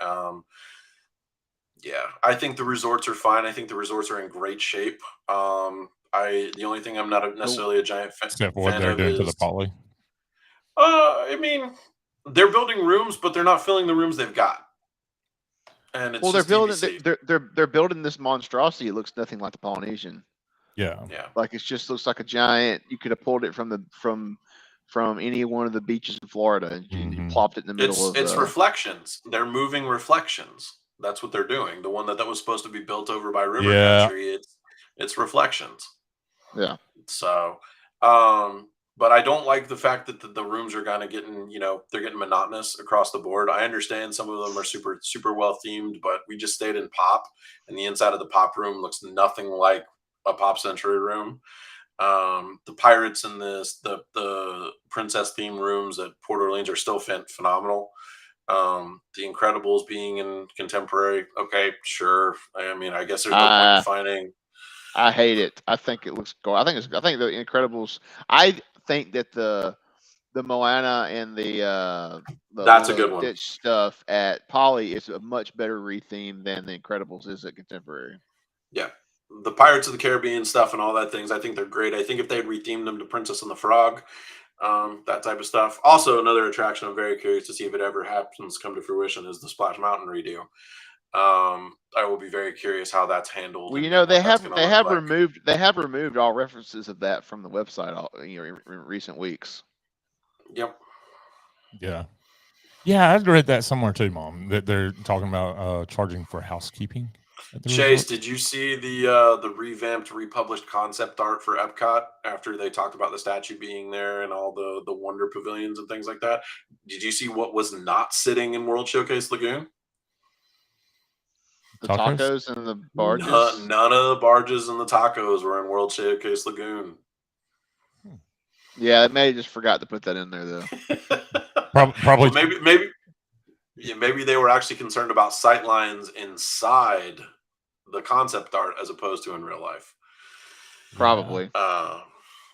Yeah, I think the resorts are fine. I think the resorts are in great shape. The only thing I'm not necessarily a giant fan except for what they're doing to the Poly. I mean, they're building rooms, but they're not filling the rooms they've got. And it's they're building this monstrosity. It looks nothing like the Polynesian. Yeah. Like it just looks like a giant. You could have pulled it from any one of the beaches in Florida and you plopped it in the middle of. It's reflections. They're moving reflections. That's what they're doing. The one that was supposed to be built over by River Country, it's reflections. Yeah. So, But I don't like the fact that the rooms are kind of getting, they're getting monotonous across the board. I understand some of them are super, super well themed, but we just stayed in Pop, and the inside of the Pop room looks nothing like a Pop Century room. The Pirates and the Princess theme rooms at Port Orleans are still phenomenal. The Incredibles being in contemporary, okay, sure. I mean, I guess there's no point in finding. I hate it. I think it looks cool. I think the Incredibles. I think that the Moana and the that's a good one. Ditch stuff at Poly is a much better retheme than the Incredibles is at Contemporary. Yeah, the Pirates of the Caribbean stuff and all that things, I think they're great. I think if they'd rethemed them to Princess and the Frog, that type of stuff. Also, another attraction I'm very curious to see if it ever happens come to fruition is the Splash Mountain redo. I will be very curious how that's handled. Well, they have removed all references of that from the website in recent weeks. Yep. Yeah. Yeah, I've read that somewhere too, Mom, that they're talking about charging for housekeeping. Chase, did you see the revamped, republished concept art for Epcot after they talked about the statue being there and all the Wonder Pavilions and things like that? Did you see what was not sitting in World Showcase Lagoon? The tacos and the barges? None of the barges and the tacos were in World Showcase Lagoon. Yeah, maybe just forgot to put that in there though. Probably. Well, maybe they were actually concerned about sight lines inside the concept art as opposed to in real life. Probably.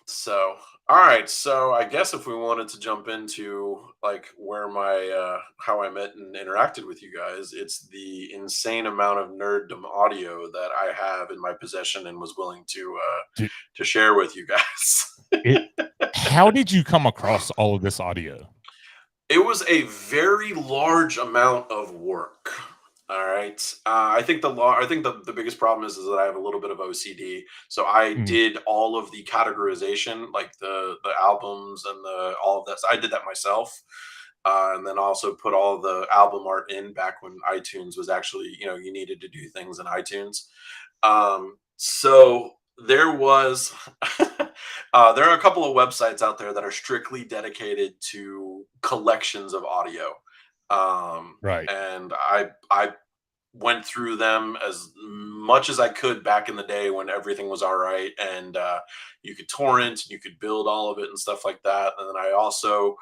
So all right, so I guess if we wanted to jump into like where my how I met and interacted with you guys, it's the insane amount of nerddom audio that I have in my possession and was willing to share with you guys. How did you come across all of this audio? It was a very large amount of work. All right. I think the biggest problem is that I have a little bit of OCD. So I did all of the categorization, like the albums and all of that. So I did that myself. And then also put all the album art in back when iTunes was actually, you needed to do things in iTunes. So there was, there are a couple of websites out there that are strictly dedicated to collections of audio. Right. And I went through them as much as I could back in the day when everything was all right. And you could torrent, you could build all of it and stuff like that. And then I also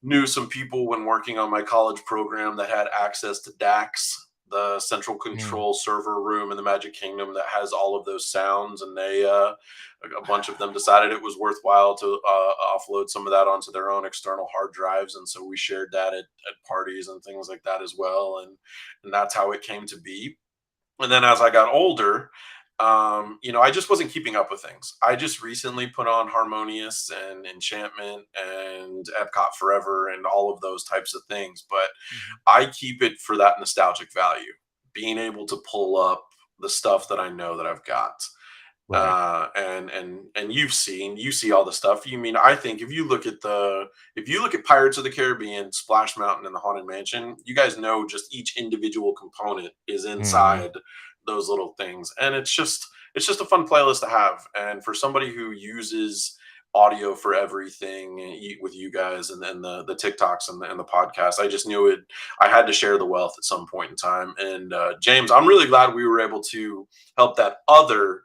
knew some people when working on my college program that had access to DAX, the central control server room in the Magic Kingdom that has all of those sounds. And they, a bunch of them decided it was worthwhile to offload some of that onto their own external hard drives. And so we shared that at parties and things like that as well. And that's how it came to be. And then as I got older, I just wasn't keeping up with things. I just recently put on Harmonious and Enchantment and Epcot Forever and all of those types of things. But I keep it for that nostalgic value, being able to pull up the stuff that I know that I've got. Right. And you see all the stuff. I think if you look at Pirates of the Caribbean, Splash Mountain, and the Haunted Mansion, you guys know just each individual component is inside those little things, and it's just a fun playlist to have. And for somebody who uses audio for everything with you guys and then the TikToks and the podcast, I just knew I had to share the wealth at some point in time. And James, I'm really glad we were able to help that other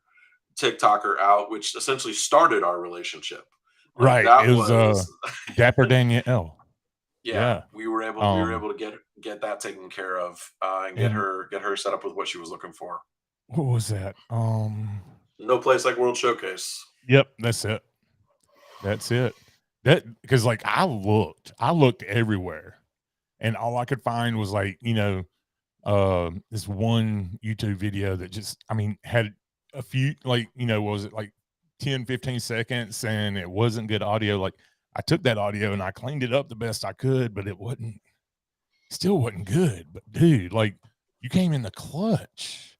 TikToker out, which essentially started our relationship. Right. It was Dapper Danielle. Yeah. We were able to get that taken care of and get her set up with what she was looking for. What was that? No place like World Showcase. Yep, that's it. That because like I looked everywhere, and all I could find was like this one YouTube video that just had a few was it like 10-15 seconds, and it wasn't good audio. Like I took that audio and I cleaned it up the best I could, but it still wasn't good. But dude, like you came in the clutch.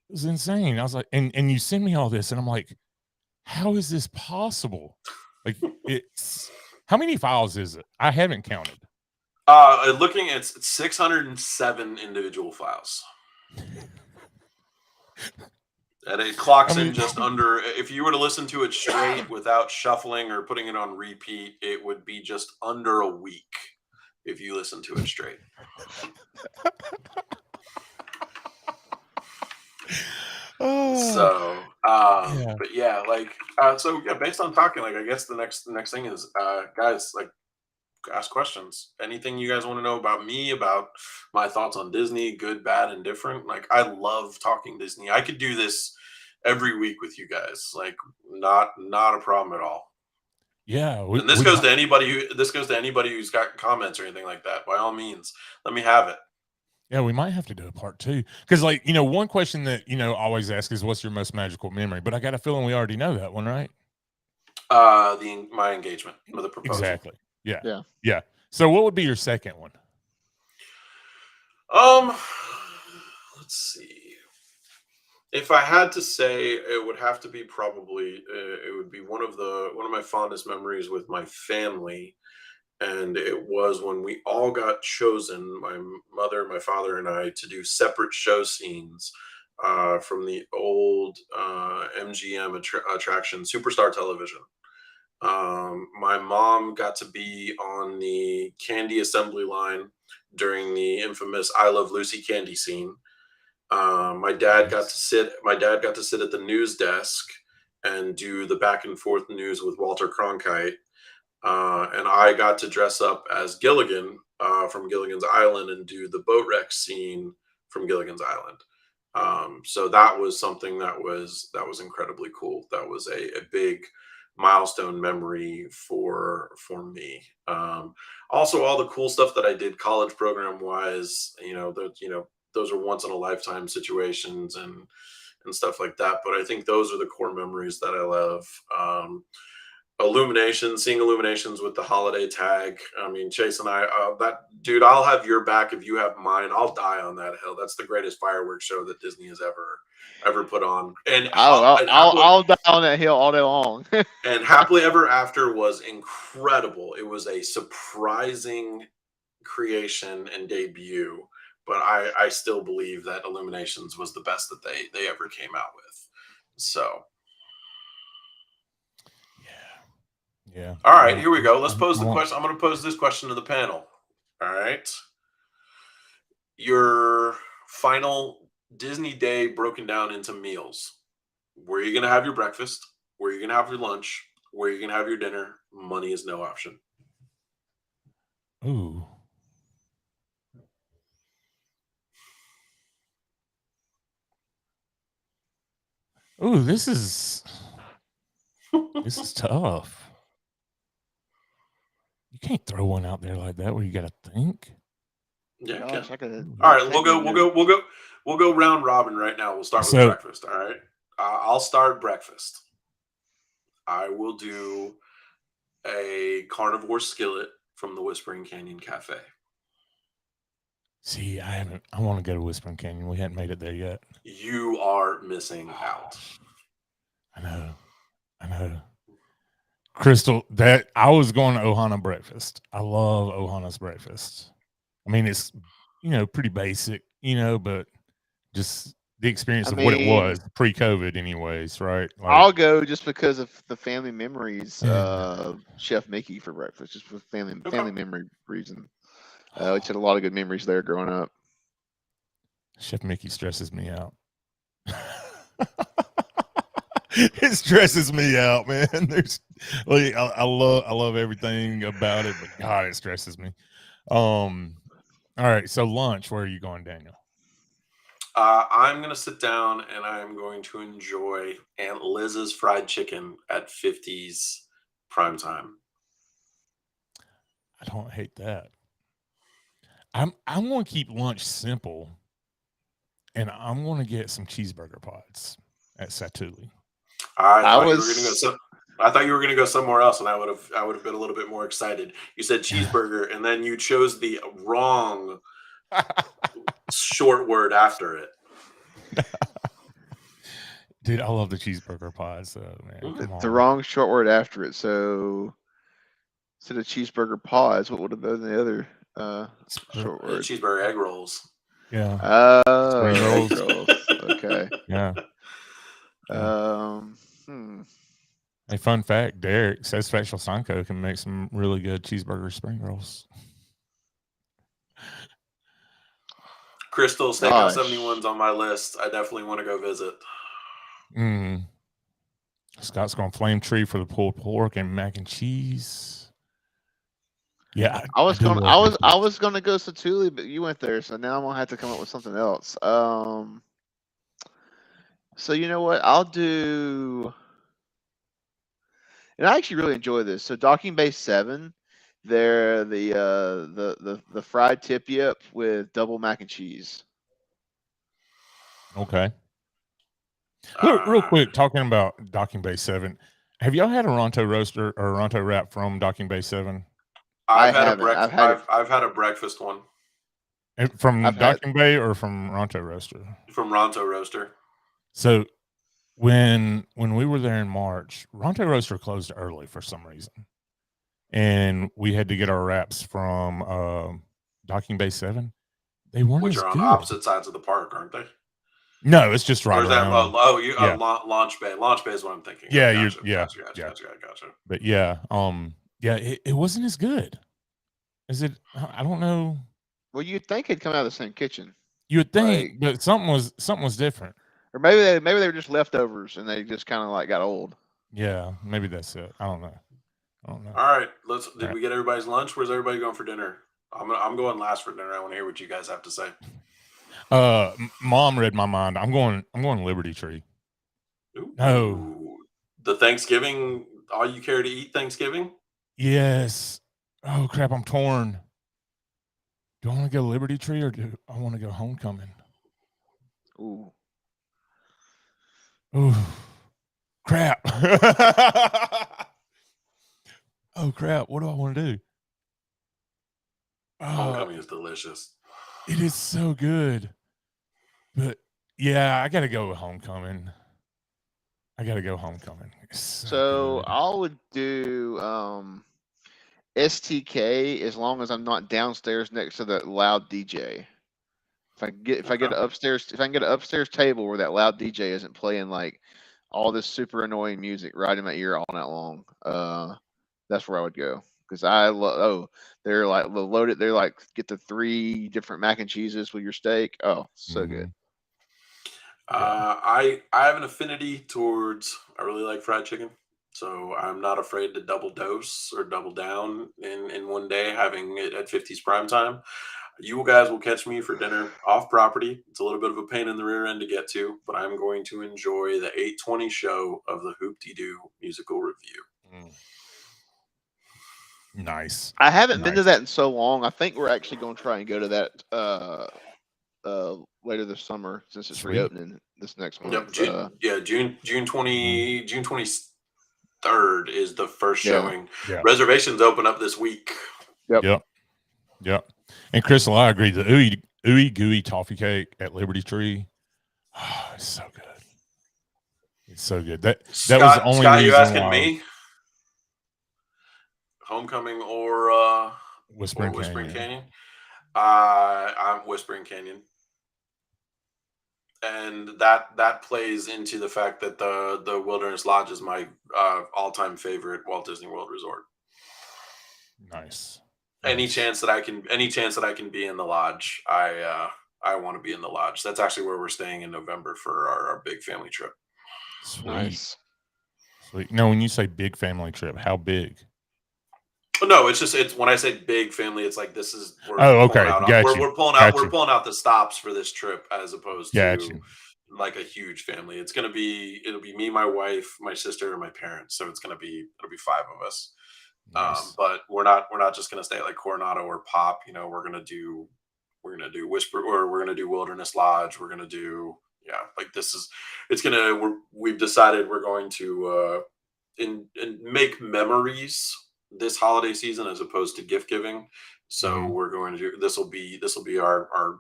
It was insane. I was like, and you send me all this, and I'm like, how is this possible? Like how many files is it? I haven't counted. Looking at 607 individual files. And it clocks in just under. If you were to listen to it straight without shuffling or putting it on repeat, it would be just under a week if you listen to it straight. So, but yeah, like, so yeah, based on talking, like, I guess the next thing is, guys, like, ask questions. Anything you guys want to know about me, about my thoughts on Disney, good, bad, and different. Like, I love talking Disney. I could do this every week with you guys. Like, not a problem at all. Yeah, and this goes to anybody who's got comments or anything like that. By all means, let me have it. Yeah, we might have to do a part 2 because, like, one question that always ask is, "What's your most magical memory?" But I got a feeling we already know that one, right? My engagement with the proposal. Exactly. Yeah. So, what would be your second one? Let's see. If I had to say, it would have to be probably it would be one of my fondest memories with my family, and it was when we all got chosen, my mother, my father, and I, to do separate show scenes from the old MGM attraction, Superstar Television. My mom got to be on the candy assembly line during the infamous "I Love Lucy" candy scene. My dad got to sit at the news desk and do the back and forth news with Walter Cronkite. And I got to dress up as Gilligan from Gilligan's Island and do the boat wreck scene from Gilligan's Island. So that was something that was incredibly cool. That was a big milestone memory for me. Also, all the cool stuff that I did college program wise, those are once in a lifetime situations and stuff like that. But I think those are the core memories that I love. Seeing Illuminations with the holiday tag. I mean, Chase and I, I'll have your back if you have mine. I'll die on that hill. That's the greatest fireworks show that Disney has ever put on. And I'll die on that hill all day long. And Happily Ever After was incredible. It was a surprising creation and debut, but I still believe that Illuminations was the best that they ever came out with. So. Yeah. All right, here we go. Let's pose the question. I'm going to pose this question to the panel. All right. Your final Disney day broken down into meals. Where are you going to have your breakfast? Where are you going to have your lunch? Where are you going to have your dinner? Money is no option. Ooh. Ooh, this is tough. You can't throw one out there like that where you got to think. Yeah. All right, we'll go round robin right now. We'll start with breakfast. All right. I'll start breakfast. I will do a carnivore skillet from the Whispering Canyon Cafe. See, I want to go to Whispering Canyon. We hadn't made it there yet. You are missing out. I know. Crystal, that I was going to Ohana breakfast. I love Ohana's breakfast. I mean, it's pretty basic, but just the experience of what it was pre-COVID, anyways, right? Like, I'll go just because of the family memories. Chef Mickey for breakfast, just for family memory reason. We had a lot of good memories there growing up. Chef Mickey stresses me out. It stresses me out, man. There's like I love everything about it, but God, it stresses me. All right, so lunch, where are you going, Daniel? I'm gonna sit down and I'm going to enjoy Aunt Liz's fried chicken at 50's prime time. I don't hate that. I'm going to keep lunch simple, and I'm going to get some cheeseburger pods at Satuli. I thought you were gonna go somewhere else, and I would have been a little bit more excited. You said cheeseburger, and then you chose the wrong short word after it. Dude, I love the cheeseburger pods, man. The wrong short word after it. So instead of cheeseburger pods, what would have been the other short word? Cheeseburger egg rolls. Yeah. Egg rolls. Okay. Yeah. A fun fact: Derek, Satisfactual Sign Co can make some really good cheeseburger spring rolls. Crystal Steakhouse 71's on my list. I definitely want to go visit. Scott's going flame tree for the pulled pork and mac and cheese. Yeah, I was gonna go Satuli, but you went there, so now I'm gonna have to come up with something else. So you know what? I'll do. And I actually really enjoy this. So Docking Bay 7, they're the fried tip yip with double mac and cheese. Okay. Real quick, talking about Docking Bay 7, have y'all had a Ronto roaster or a Ronto wrap from Docking Bay 7? I've had a breakfast one. From Docking Bay or from Ronto Roaster? From Ronto Roaster. So when we were there in March, Ronto Roaster closed early for some reason, and we had to get our wraps from Docking Bay 7. They weren't which as are on good. opposite sides of the park, aren't they? No, it's just right around. Launch Bay. Launch Bay is what I'm thinking. Yeah, gotcha. But it wasn't as good. Is it? I don't know. Well, you'd think it'd come out of the same kitchen. You would think, but something was different. Or maybe they were just leftovers and they just kind of like got old. Yeah, maybe that's it. I don't know. All right, we get everybody's lunch? Where's everybody going for dinner? I'm going last for dinner. I want to hear what you guys have to say. Mom read my mind. I'm going Liberty Tree. Ooh. No. The Thanksgiving, all you care to eat Thanksgiving? Yes. Oh crap, I'm torn. Do I want to go Liberty Tree or do I want to go Homecoming? Ooh. Crap. Oh crap, what do I want to do? Homecoming is delicious. It is so good. But yeah, I gotta go with Homecoming. So I would do STK as long as I'm not downstairs next to that loud DJ. If I can get an upstairs table where that loud DJ isn't playing like all this super annoying music right in my ear all night long, that's where I would go. Because they're like loaded. They're like get the 3 different mac and cheeses with your steak. Oh, so good. I have an affinity towards. I really like fried chicken, so I'm not afraid to double dose or double down in one day, having it at 50's prime time. You guys will catch me for dinner off property. It's a little bit of a pain in the rear end to get to, but I'm going to enjoy the 8:20 show of the Hoop-Dee-Doo musical review. Nice. I haven't been to that in so long. I think we're actually going to try and go to that later this summer since it's reopening this next month. Yep, June 23rd is the first showing. Yeah. Reservations open up this week. Yep. And Crystal, I agree. The ooey gooey toffee cake at Liberty Tree, it's so good. It's so good. That was the only Scott, reason you asking why me? Homecoming or Whispering Canyon? I'm Whispering Canyon. And that plays into the fact that the Wilderness Lodge is my all-time favorite Walt Disney World resort. Nice. Any chance that I can be in the lodge, I want to be in the lodge. That's actually where we're staying in November for our big family trip. Sweet. No, when you say big family trip, how big? No, it's when I say big family, it's like this is we're pulling out the stops for this trip as opposed to like a huge family. It'll be me, my wife, my sister, and my parents. So it'll be 5 of us. Nice. But we're not just gonna stay at like Coronado or Pop. We're gonna do Whisper, or we're gonna do Wilderness Lodge. We're gonna do we've decided we're going to and make memories this holiday season as opposed to gift giving. So we're going to do this will be our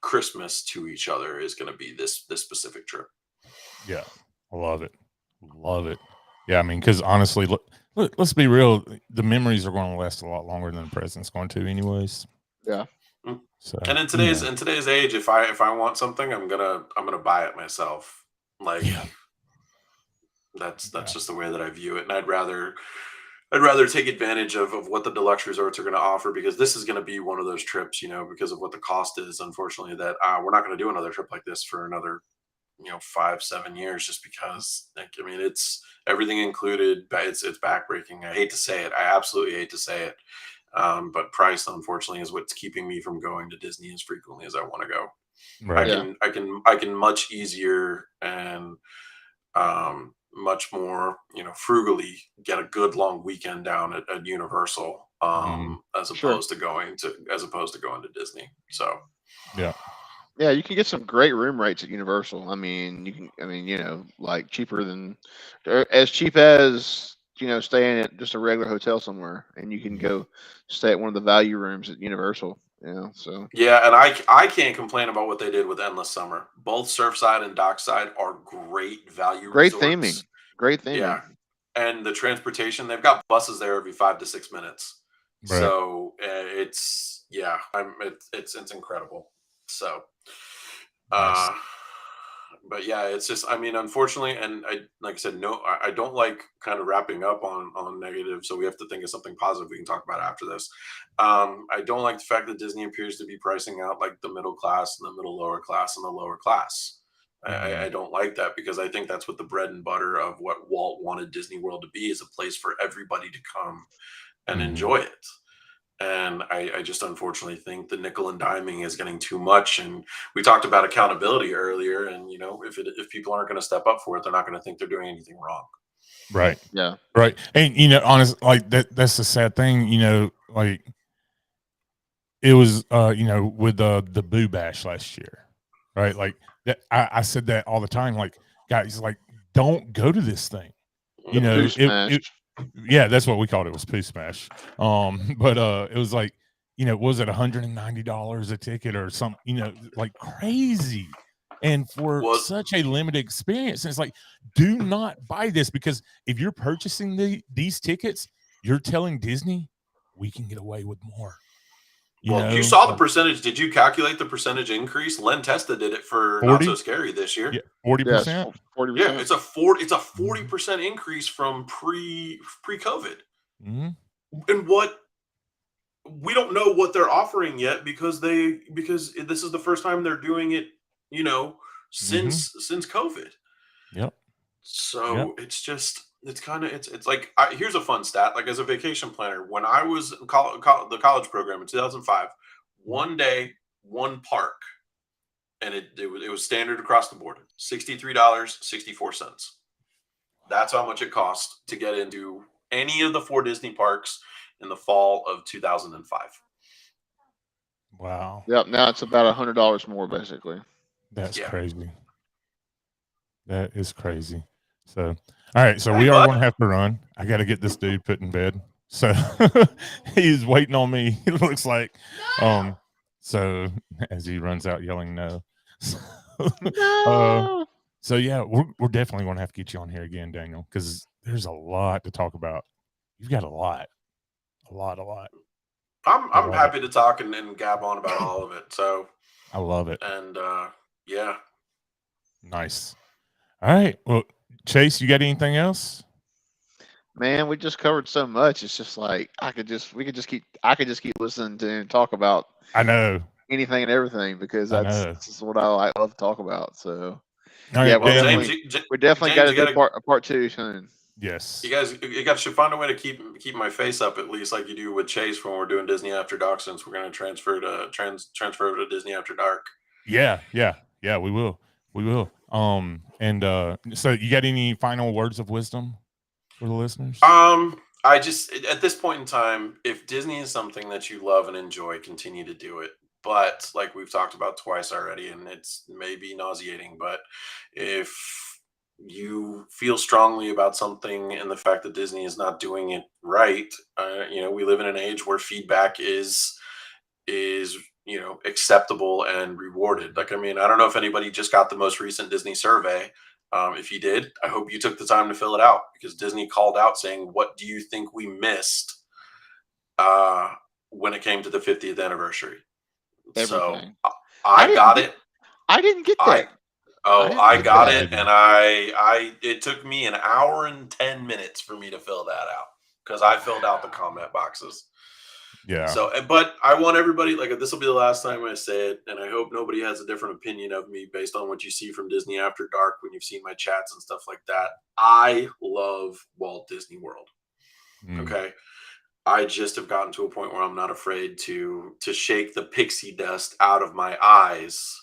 Christmas to each other is going to be this specific trip. Yeah, I love it. Yeah, I mean, because honestly, let's be real. The memories are going to last a lot longer than the present's going to, anyways. Yeah. So, and in today's age, if I want something, I'm gonna buy it myself. Like, That's just the way that I view it, and I'd rather take advantage of what the deluxe resorts are going to offer, because this is going to be one of those trips, because of what the cost is. Unfortunately, that we're not going to do another trip like this for another 5-7 years, just because, like, I mean, it's everything included, but it's backbreaking. I hate to say it. I absolutely hate to say it. But price, unfortunately, is what's keeping me from going to Disney as frequently as I want to go. Right. I can much easier and much more, frugally get a good long weekend down at Universal, as opposed to going to Disney. So yeah, you can get some great room rates at Universal. I mean, like cheaper than, as cheap as, staying at just a regular hotel somewhere, and you can go stay at one of the value rooms at Universal. So yeah, and I can't complain about what they did with Endless Summer. Both Surfside and Dockside are great value great resorts. theming, great theming. Yeah, and the transportation, they've got buses there every 5 to 6 minutes. Right. So it's it's incredible. So, Nice. but yeah, it's just, I mean, unfortunately, and like I said, no, I don't like kind of wrapping up on negative. So we have to think of something positive we can talk about after this. I don't like the fact that Disney appears to be pricing out like the middle class and the middle lower class and the lower class. I don't like that, because I think that's what the bread and butter of what Walt wanted Disney World to be, is a place for everybody to come and enjoy it. And I just unfortunately think the nickel and diming is getting too much. And we talked about accountability earlier. And if people aren't going to step up for it, they're not going to think they're doing anything wrong. Right. Yeah. Right. And honestly, like that's the sad thing. Like it was, with the Boo Bash last year, right? Like that, I said that all the time. Like, guys, like, don't go to this thing. Poo Smash. Yeah, that's what we called it, was Poo Smash. But it was like, was it $190 a ticket or something? Like crazy, and for such a limited experience. And it's like, do not buy this, because if you're purchasing these tickets, you're telling Disney we can get away with more. You saw the percentage. Did you calculate the percentage increase? Len Testa did it for 40? Not So Scary this year. Yeah, 40%. 40%. Yeah, it's a 40% increase from pre-COVID. Mm-hmm. And what we don't know what they're offering yet, because this is the first time they're doing it, since COVID. Yep. So it's like, here's a fun stat. Like, as a vacation planner, when I was in the college program in 2005, one day, one park, and it was standard across the board, $63.64. That's how much it cost to get into any of the 4 Disney parks in the fall of 2005. Wow. Yep. Now it's about $100 more, basically. That's crazy. That is crazy. So, all right. So we are going to have to run. I got to get this dude put in bed. So he's waiting on me. It looks like, so as he runs out yelling no. No. So yeah, we're definitely going to have to get you on here again, Daniel, because there's a lot to talk about. You've got a lot. I'm happy to talk and gab on about all of it. So I love it. And yeah. Nice. All right. Well, Chase, you got anything else? Man, we just covered so much. It's just like I could just keep listening to and talk about. I know anything and everything, because that's what I love to talk about. So yeah, we definitely got to do a part 2 soon. Yes, you guys should find a way to keep my face up, at least like you do with Chase when we're doing Disney After Dark, since we're going to transfer to Disney After Dark. Yeah, we will. And so you got any final words of wisdom for the listeners? I just, at this point in time, if Disney is something that you love and enjoy, continue to do it. But like we've talked about twice already, and it's maybe nauseating, but if you feel strongly about something and the fact that Disney is not doing it right, we live in an age where feedback is acceptable and rewarded. Like, I mean, I don't know if anybody just got the most recent Disney survey. If you did, I hope you took the time to fill it out, because Disney called out saying, what do you think we missed when it came to the 50th anniversary? Everything. So I got it. I didn't get that. Oh, I got it, and it took me an hour and 10 minutes for me to fill that out because I filled out the comment boxes. Yeah. So, but I want everybody, like, this will be the last time I say it, and I hope nobody has a different opinion of me based on what you see from Disney After Dark when you've seen my chats and stuff like that. I love Walt Disney World. Okay. I just have gotten to a point where I'm not afraid to shake the pixie dust out of my eyes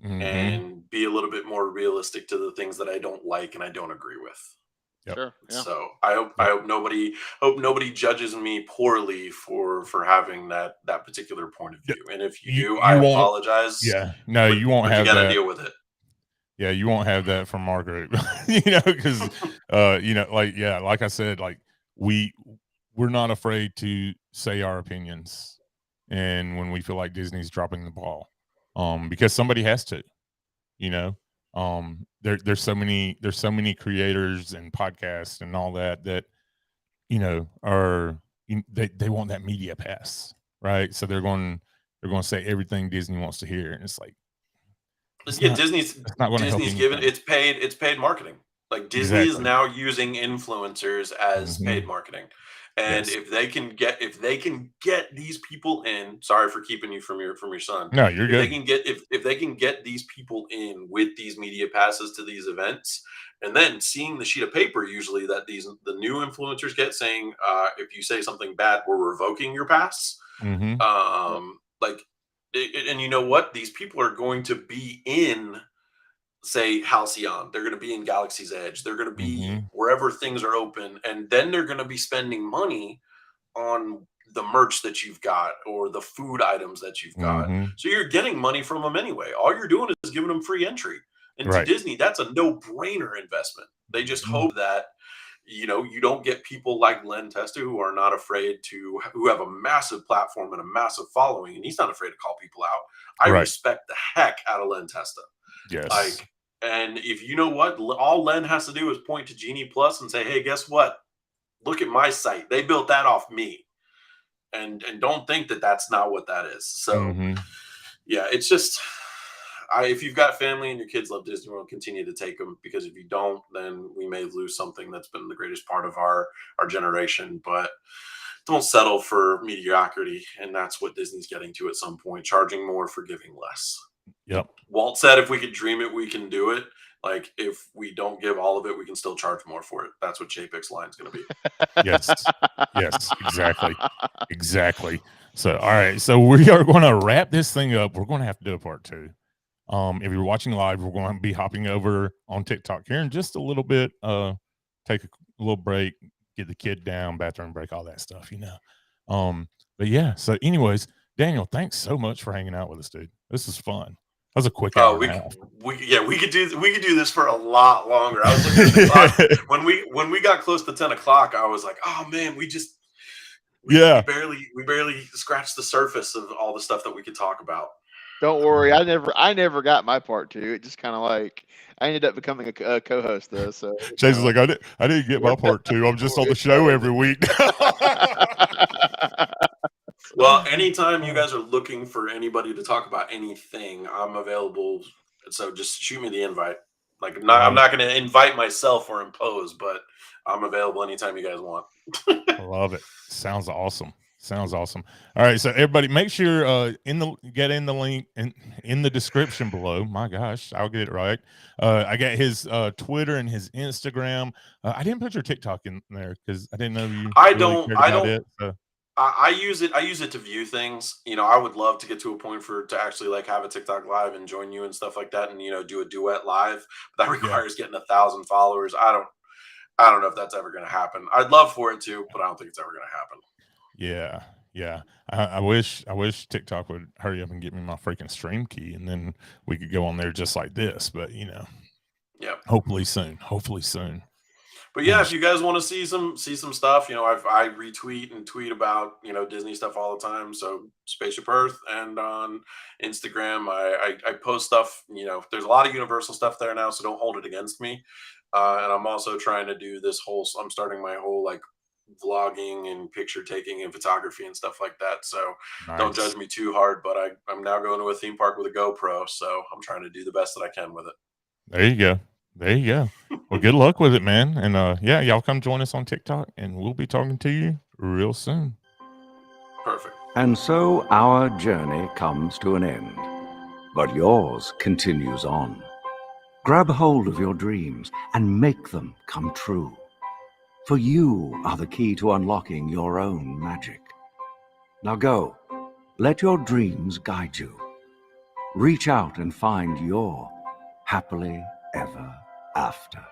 and be a little bit more realistic to the things that I don't like and I don't agree with. Yep. Sure. Yeah. So I hope nobody judges me poorly for having that particular point of view. And if you do, I apologize. Yeah. No, you won't have you gotta that. deal with it. Yeah, you won't have that from Margaret. Because like I said, like we're not afraid to say our opinions, and when we feel like Disney's dropping the ball, because somebody has to, there's so many creators and podcasts and all that are they want that media pass, right? So they're going to say everything Disney wants to hear, and it's like, Disney's given it's paid marketing. Like Disney is now using influencers as paid marketing. And if they can get these people in, sorry for keeping you from your son. No, you're good. If they can get these people in with these media passes to these events, and then seeing the sheet of paper usually that the new influencers get saying, if you say something bad, we're revoking your pass. And you know what? These people are going to be in, say, Halcyon. They're going to be in Galaxy's Edge. They're going to be wherever things are open. And then they're going to be spending money on the merch that you've got or the food items that you've got. So you're getting money from them anyway. All you're doing is giving them free entry. And to Disney, that's a no-brainer investment. They just hope that you don't get people like Len Testa who are not afraid who have a massive platform and a massive following, and he's not afraid to call people out. I respect the heck out of Len Testa. Yes. And if you know what, all Len has to do is point to Genie Plus and say, hey, guess what? Look at my site. They built that off me. And don't think that that's not what that is. So, yeah, it's just... if you've got family and your kids love Disney World, continue to take them, because if you don't, then we may lose something that's been the greatest part of our generation. But don't settle for mediocrity, and that's what Disney's getting to at some point, charging more for giving less. Yep. Walt said, if we could dream it, we can do it. Like, if we don't give all of it, we can still charge more for it. That's what Chapek's line is going to be. Yes, exactly. So, all right. So we are going to wrap this thing up. We're going to have to do a part 2. If you're watching live, we're going to be hopping over on TikTok here in just a little bit. Take a little break, get the kid down, bathroom break, all that stuff, But yeah. So, anyways, Daniel, thanks so much for hanging out with us, dude. This is fun. That was a quick hour and a half. We could do this for a lot longer. I was looking at the clock when we got close to 10 o'clock. I was like, oh man, we barely scratched the surface of all the stuff that we could talk about. Don't worry, I never got my part 2. It just kind of like I ended up becoming a co-host though. So Chase is like, I didn't get my part 2. I'm just on the show every week. Well, anytime you guys are looking for anybody to talk about anything, I'm available. So just shoot me the invite. Like, I'm not going to invite myself or impose, but I'm available anytime you guys want. I love it. Sounds awesome. All right, so everybody, make sure get in the link in the description below. My gosh, I'll get it right. I got his Twitter and his Instagram. I didn't put your TikTok in there because I didn't know you. I use it to view things. I would love to get to a point to actually like have a TikTok live and join you and stuff like that, and do a duet live. But that requires getting 1,000 followers. I don't know if that's ever going to happen. I'd love for it to, but I don't think it's ever going to happen. Yeah. I wish TikTok would hurry up and get me my freaking stream key, and then we could go on there just like this. But hopefully soon. But yeah, if you guys want to see some stuff, I retweet and tweet about Disney stuff all the time. So Spaceship Earth, and on Instagram I post stuff. There's a lot of Universal stuff there now, so don't hold it against me. And I'm also trying to do I'm starting my whole like vlogging and picture taking and photography and stuff like that. So Don't judge me too hard, but I'm now going to a theme park with a GoPro, so I'm trying to do the best that I can with it. There you go. There you go. Well, good luck with it, man. And yeah, y'all come join us on TikTok, and we'll be talking to you real soon. Perfect. And so our journey comes to an end, but yours continues on. Grab hold of your dreams and make them come true. For you are the key to unlocking your own magic. Now go, let your dreams guide you. Reach out and find your happily ever after.